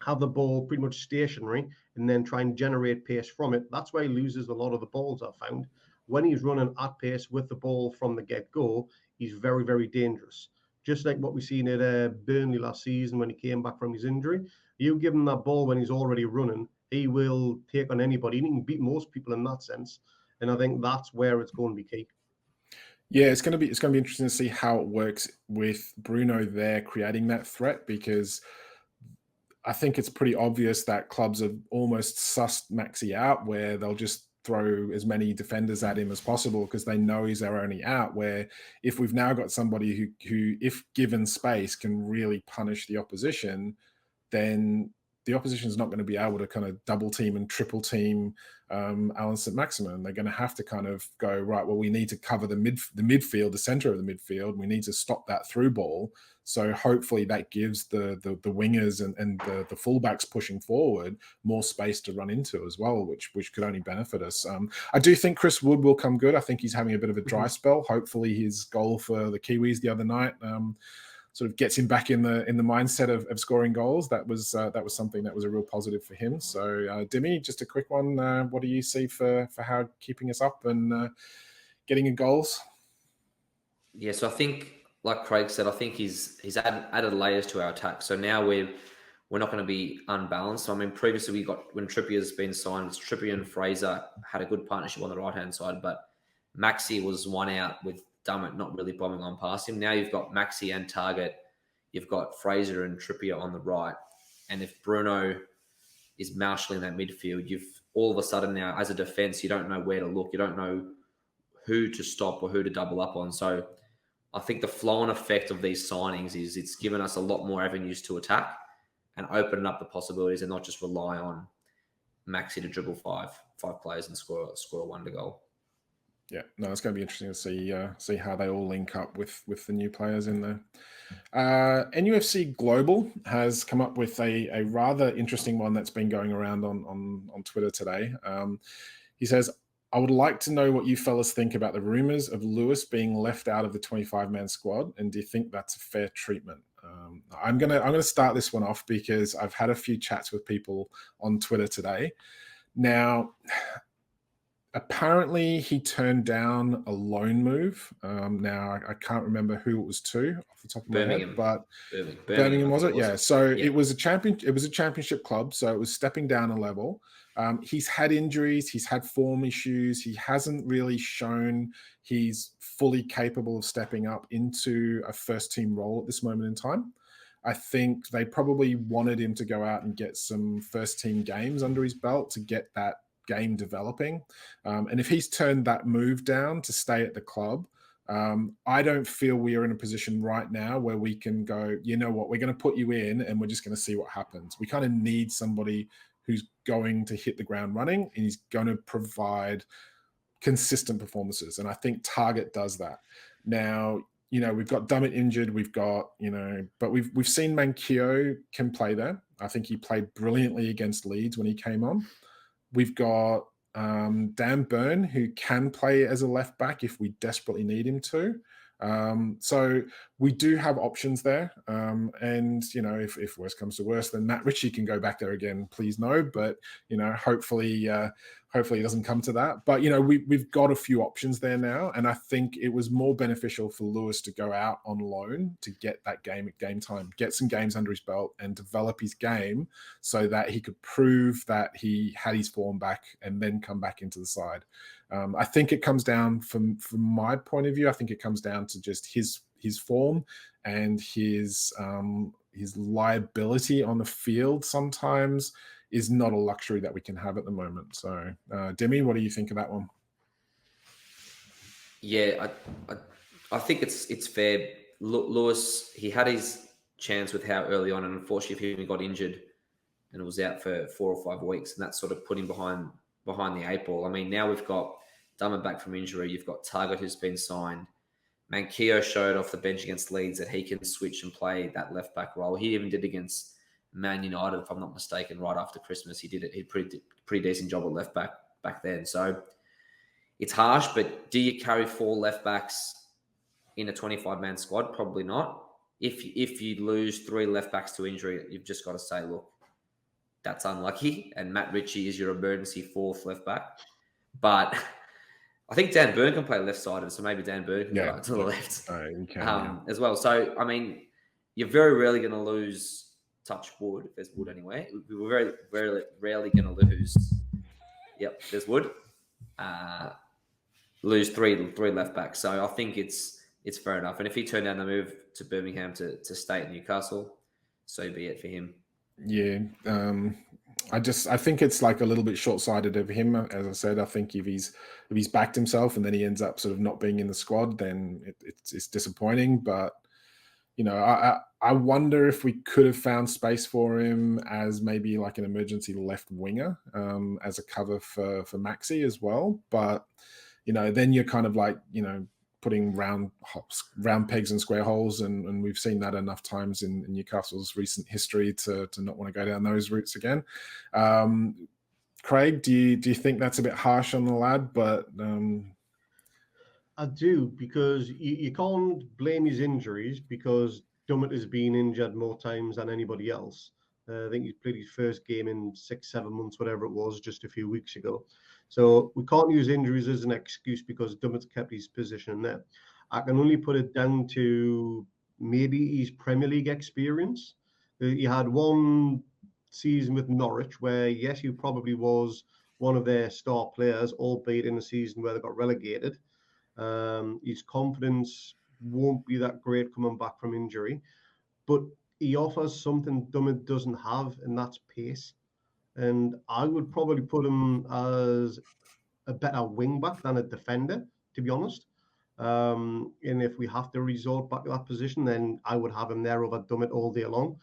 have the ball pretty much stationary and then try and generate pace from it. That's where he loses a lot of the balls, I've found. When he's running at pace with the ball from the get-go, he's very, very dangerous. Just like what we've seen at Burnley last season when he came back from his injury. You give him that ball when he's already running, he will take on anybody. He can beat most people in that sense. And I think that's where it's going to be key. Yeah, it's going to be interesting to see how it works with Bruno there creating that threat, because I think it's pretty obvious that clubs have almost sussed Maxi out, where they'll just throw as many defenders at him as possible because they know he's their only out. Where if we've now got somebody who, if given space, can really punish the opposition, then the opposition is not going to be able to kind of double team and triple team Alan St. Maximin. They're going to have to kind of go, right, well, we need to cover the midfield, the center of the midfield. We need to stop that through ball. So hopefully that gives the wingers and the fullbacks pushing forward more space to run into as well, which could only benefit us. I do think Chris Wood will come good. I think he's having a bit of a dry spell. Hopefully his goal for the Kiwis the other night sort of gets him back in the mindset of scoring goals. That was something that was a real positive for him. So Dimi, just a quick one. What do you see for how keeping us up and getting in goals? Yeah, so I think, like Craig said, I think he's added layers to our attack. So now we're not going to be unbalanced. So, I mean, previously we got, when Trippier's been signed, Trippier and Fraser had a good partnership on the right-hand side, but Maxi was one out with Dummett not really bombing on past him. Now you've got Maxi and Target. You've got Fraser and Trippier on the right. And if Bruno is marshalling that midfield, you've all of a sudden now, as a defense, you don't know where to look. You don't know who to stop or who to double up on. So I think the flow-on effect of these signings is it's given us a lot more avenues to attack and open up the possibilities and not just rely on Maxi to dribble five players and score a wonder goal. Yeah, no, it's going to be interesting to see how they all link up with the new players in there. NUFC Global has come up with a rather interesting one that's been going around on Twitter today. He says, I would like to know what you fellas think about the rumors of Lewis being left out of the 25-man squad, and do you think that's a fair treatment? I'm gonna start this one off because I've had a few chats with people on Twitter today. Now, apparently he turned down a loan move. Now I can't remember who it was to off the top of my head, but Birmingham was it? Yeah. So yeah. It was a championship club. So it was stepping down a level. He's had injuries. He's had form issues. He hasn't really shown he's fully capable of stepping up into a first team role at this moment in time. I think they probably wanted him to go out and get some first team games under his belt to get that game developing. And if he's turned that move down to stay at the club, I don't feel we are in a position right now where we can go, you know what, we're going to put you in and we're just going to see what happens. We kind of need somebody who's going to hit the ground running and he's going to provide consistent performances. And I think Target does that. Now, you know, we've got Dummett injured. We've got, you know, but we've seen Manquillo can play there. I think he played brilliantly against Leeds when he came on. We've got Dan Burn, who can play as a left back if we desperately need him to. So we do have options there. And, you know, if worse comes to worse, then Matt Ritchie can go back there again, please no. But, you know, hopefully it doesn't come to that. But, you know, we've got a few options there now. And I think it was more beneficial for Lewis to go out on loan to get that game time, get some games under his belt and develop his game so that he could prove that he had his form back and then come back into the side. I think it comes down from my point of view, I think it comes down to just his form and his liability on the field sometimes is not a luxury that we can have at the moment. So, Demi, what do you think of that one? Yeah, I think it's fair. Lewis, he had his chance with how early on, and unfortunately he got injured and was out for 4 or 5 weeks, and that sort of put him behind the 8 ball. I mean, now we've got Dummett back from injury. You've got Target who's been signed. Manquillo showed off the bench against Leeds that he can switch and play that left back role. He even did against Man United, if I'm not mistaken, right after Christmas. He did it. He did a pretty decent job at left back then. So it's harsh, but do you carry 4 left backs in a 25-man squad? Probably not. If you lose 3 left backs to injury, you've just got to say, look, that's unlucky. And Matt Ritchie is your emergency fourth left back. But I think Dan Burn can play left-sided, so maybe Dan Burn can go out to the left you can, as well. So, I mean, you're very rarely going to lose touch wood, if there's wood anywhere. We're very, very rarely going to lose. Yep, there's wood. Lose three left backs. So I think it's fair enough. And if he turned down the move to Birmingham to stay at Newcastle, so be it for him. Yeah. I think it's like a little bit short-sighted of him. As I said, I think if he's backed himself and then he ends up sort of not being in the squad, then it's disappointing. But I wonder if we could have found space for him as maybe like an emergency left winger, as a cover for Maxi as well. But then you're kind of like putting round pegs in square holes, and we've seen that enough times in Newcastle's recent history to not want to go down those routes again. Craig, do you think that's a bit harsh on the lad? But I do, because you can't blame his injuries, because Dummett has been injured more times than anybody else. I think he played his first game in 6-7 months, whatever it was, just a few weeks ago. So we can't use injuries as an excuse because Dummett's kept his position there. I can only put it down to maybe his Premier League experience. He had one season with Norwich where, yes, he probably was one of their star players, albeit in a season where they got relegated. His confidence won't be that great coming back from injury, but he offers something Dummett doesn't have, and that's pace. And I would probably put him as a better wing back than a defender, to be honest. And if we have to resort back to that position, then I would have him there over Dummett all day long.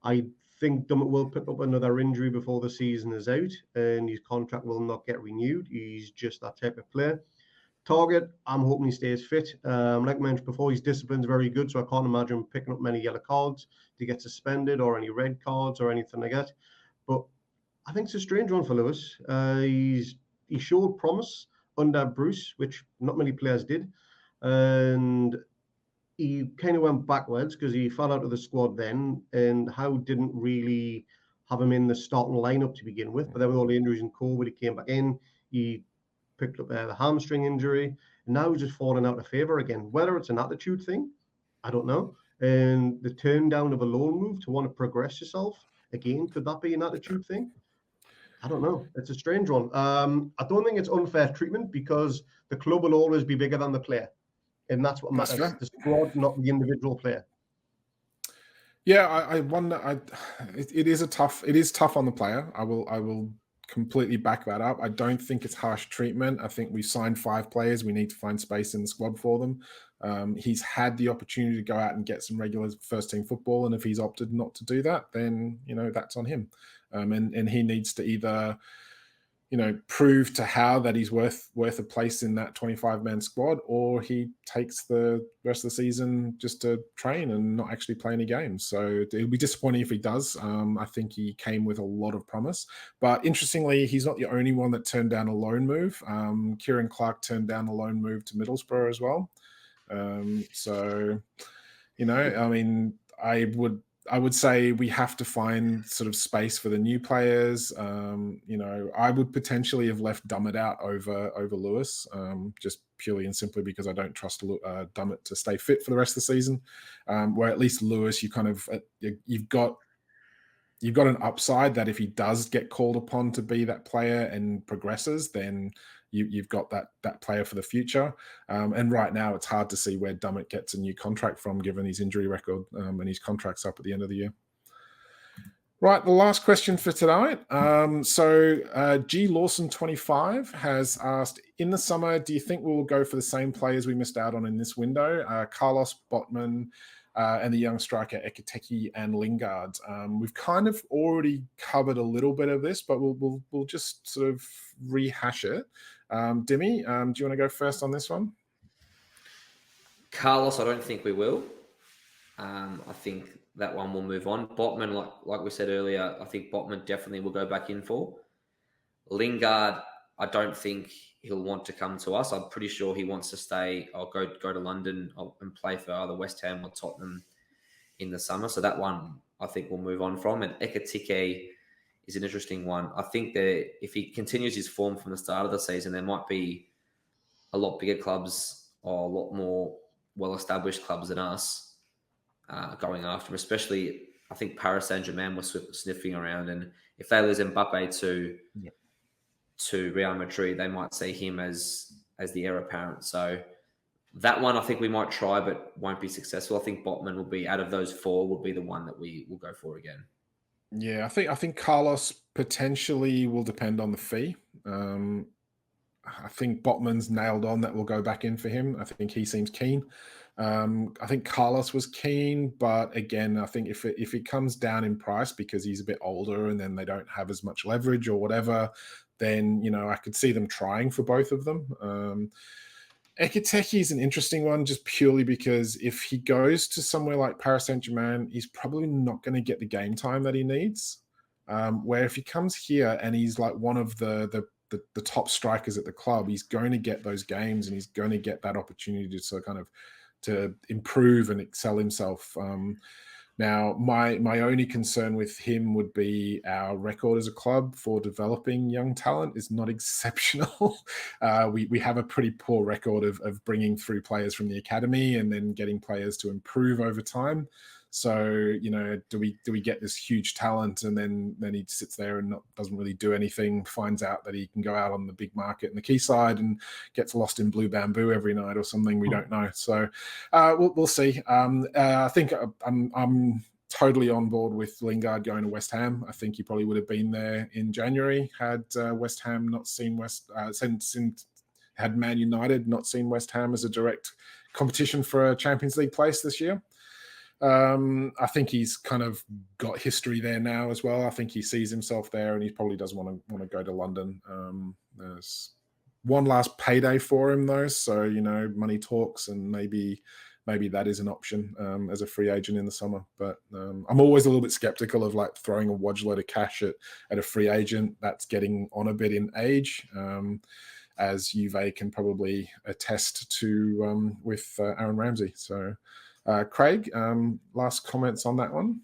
I think Dummett will pick up another injury before the season is out, and his contract will not get renewed. He's just that type of player. Target, I'm hoping he stays fit. Like I mentioned before, his discipline's very good, so I can't imagine him picking up many yellow cards to get suspended or any red cards or anything like that. But I think it's a strange one for Lewis. He showed promise under Bruce, which not many players did. And he kind of went backwards because he fell out of the squad then, and Howe didn't really have him in the starting lineup to begin with. But then with all the injuries and COVID, he came back in. He picked up the hamstring injury, and now he's just falling out of favour again. Whether it's an attitude thing, I don't know. And the turn down of a loan move to want to progress yourself, again, could that be an attitude thing? I don't know. It's a strange one. I don't think it's unfair treatment because the club will always be bigger than the player. And that's what matters. That's the squad, not the individual player. Yeah, I wonder. It is tough on the player. I will completely back that up. I don't think it's harsh treatment. I think we've signed 5 players. We need to find space in the squad for them. He's had the opportunity to go out and get some regular first team football, and if he's opted not to do that, then that's on him. And he needs to either prove to Howe that he's worth a place in that 25-man squad, or he takes the rest of the season just to train and not actually play any games. So it'll be disappointing if he does. I think he came with a lot of promise. But interestingly, he's not the only one that turned down a loan move. Kieran Clark turned down a loan move to Middlesbrough as well. I would say we have to find sort of space for the new players. I would potentially have left Dummett out over Lewis, just purely and simply because I don't trust Dummett to stay fit for the rest of the season. Where at least Lewis, you've got an upside that if he does get called upon to be that player and progresses, then you've got that player for the future. And right now, it's hard to see where Dummett gets a new contract from, given his injury record, and his contract's up at the end of the year. Right, the last question for tonight. G Lawson 25 has asked, in the summer, do you think we'll go for the same players we missed out on in this window? Carlos, Botman, and the young striker Ekiteke and Lingard. We've kind of already covered a little bit of this, but we'll just sort of rehash it. Dimi, do you want to go first on this one? Carlos, I don't think we will. I think that one will move on. Botman, like we said earlier, I think Botman definitely will go back in for. Lingard, I don't think he'll want to come to us. I'm pretty sure he wants to stay or go to London and play for either West Ham or Tottenham in the summer. So that one I think we'll move on from. And Ekiteke an interesting one. I think that if he continues his form from the start of the season, there might be a lot bigger clubs or a lot more well-established clubs than us going after him, especially I think Paris Saint-Germain was sniffing around, and if they lose Mbappe to Real Madrid, they might see him as the heir apparent. So that one I think we might try, but won't be successful. I think Botman will be, out of those four, will be the one that we will go for again. Yeah, I think Carlos potentially will depend on the fee. I think Botman's nailed on that we'll go back in for him. I think he seems keen. I think Carlos was keen, but again, I think if it comes down in price because he's a bit older and then they don't have as much leverage or whatever, then I could see them trying for both of them. Ekiteke is an interesting one just purely because if he goes to somewhere like Paris Saint-Germain, he's probably not going to get the game time that he needs. Where if he comes here and he's like one of the top strikers at the club, he's going to get those games and he's going to get that opportunity to improve and excel himself. Now, my only concern with him would be our record as a club for developing young talent is not exceptional. We have a pretty poor record of bringing through players from the academy and then getting players to improve over time. So, do we get this huge talent and then he sits there and doesn't really do anything, finds out that he can go out on the big market in the quayside and gets lost in blue bamboo every night or something? We don't know. So we'll see. I think I'm totally on board with Lingard going to West Ham. I think he probably would have been there in January had West Ham not seen had Man United not seen West Ham as a direct competition for a Champions League place this year. I think he's kind of got history there now as well. I think he sees himself there and he probably doesn't want to go to London. There's one last payday for him though. So, money talks and maybe that is an option as a free agent in the summer. But I'm always a little bit skeptical of like throwing a wodge load of cash at a free agent that's getting on a bit in age. As Juve can probably attest to with Aaron Ramsey. So, Craig, last comments on that one?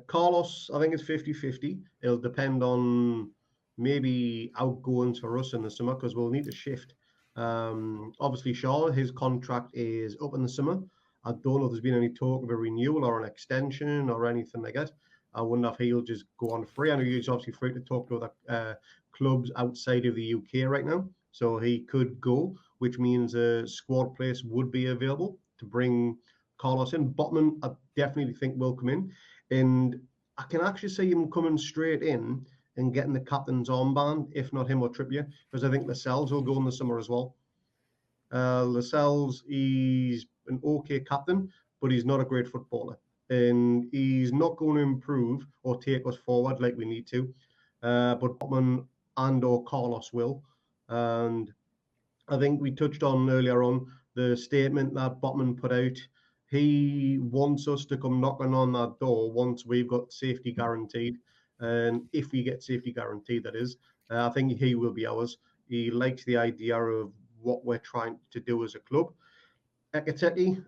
Carlos, I think it's 50-50. It'll depend on maybe outgoings for us in the summer because we'll need to shift. Obviously, Shaw, his contract is up in the summer. I don't know if there's been any talk of a renewal or an extension or anything like that. I wonder if he'll just go on free. I know he's obviously free to talk to other clubs outside of the UK right now. So he could go, which means a squad place would be available to bring Carlos in. Botman, I definitely think will come in. And I can actually see him coming straight in and getting the captain's armband, if not him or Trippier, because I think Lascelles will go in the summer as well. Lascelles, he's an okay captain, but he's not a great footballer. And he's not going to improve or take us forward like we need to. But Botman and or Carlos will. And I think we touched on earlier on the statement that Botman put out. He wants us to come knocking on that door once we've got safety guaranteed. And if we get safety guaranteed, that is, I think he will be ours. He likes the idea of what we're trying to do as a club. Ekiteke,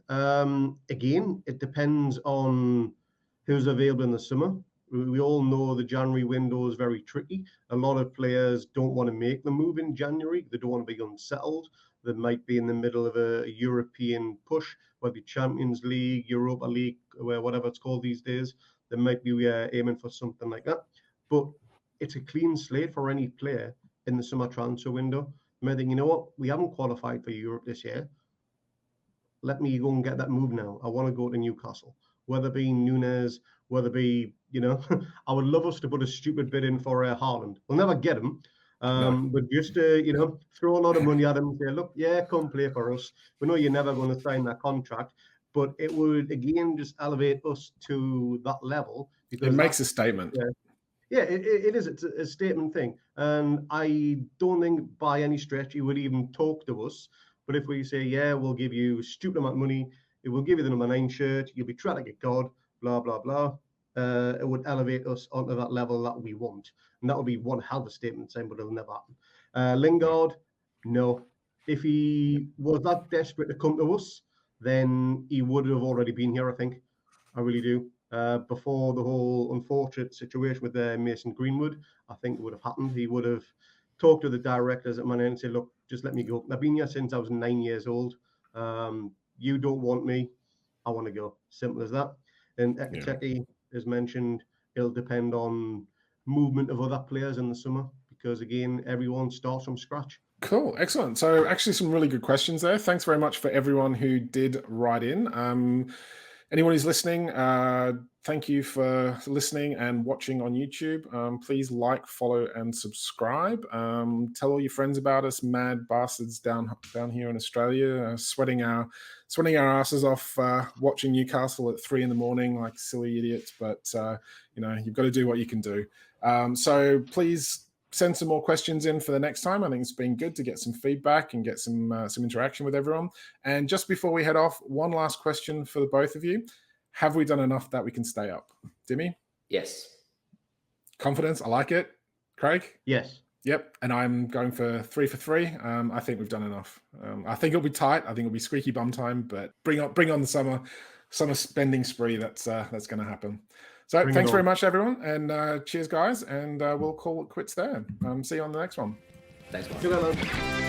again, it depends on who's available in the summer. We all know the January window is very tricky. A lot of players don't want to make the move in January. They don't want to be unsettled. They might be in the middle of a European push, whether it be Champions League, Europa League, whatever it's called these days. They might be aiming for something like that. But it's a clean slate for any player in the summer transfer window. You might think, you know what, we haven't qualified for Europe this year. Let me go and get that move now. I want to go to Newcastle. Whether it be Nunes, whether it be, I would love us to put a stupid bid in for Haaland. We'll never get him. But just throw a lot of money at him and say, look, yeah, come play for us. We know you're never going to sign that contract, but it would again just elevate us to that level because it makes a statement. Yeah, it is. It's a statement thing, and I don't think by any stretch he would even talk to us. But if we say, yeah, we'll give you a stupid amount of money, it will give you the number 9 shirt, you'll be trying to get God, blah blah blah. It would elevate us onto that level that we want. And that would be one hell of a statement saying, but it'll never happen. Lingard, no. If he was that desperate to come to us, then he would have already been here, I think. I really do. before the whole unfortunate situation with Mason Greenwood. I think it would have happened. He would have talked to the directors at Man United and said, look, just let me go. I've been here since I was 9 years old. You don't want me. I want to go. Simple as that. And Ekiteke, as mentioned, it'll depend on movement of other players in the summer because, again, everyone starts from scratch. Cool. Excellent. So actually some really good questions there. Thanks very much for everyone who did write in. Anyone who's listening, thank you for listening and watching on YouTube. Please like, follow, and subscribe. Tell all your friends about us, mad bastards down here in Australia, sweating our asses off watching Newcastle at 3 a.m. like silly idiots. But you've got to do what you can do. So please send some more questions in for the next time. I think it's been good to get some feedback and get some interaction with everyone. And just before we head off, one last question for the both of you. Have we done enough that we can stay up? Dimi? Yes. Confidence, I like it. Craig? Yes. Yep, and I'm going for 3 for 3. I think we've done enough. I think it'll be tight. I think it'll be squeaky bum time, but bring on the summer spending spree. That's going to happen. So thanks very much, everyone, and cheers, guys, and we'll call it quits there. See you on the next one. Thanks, Mark.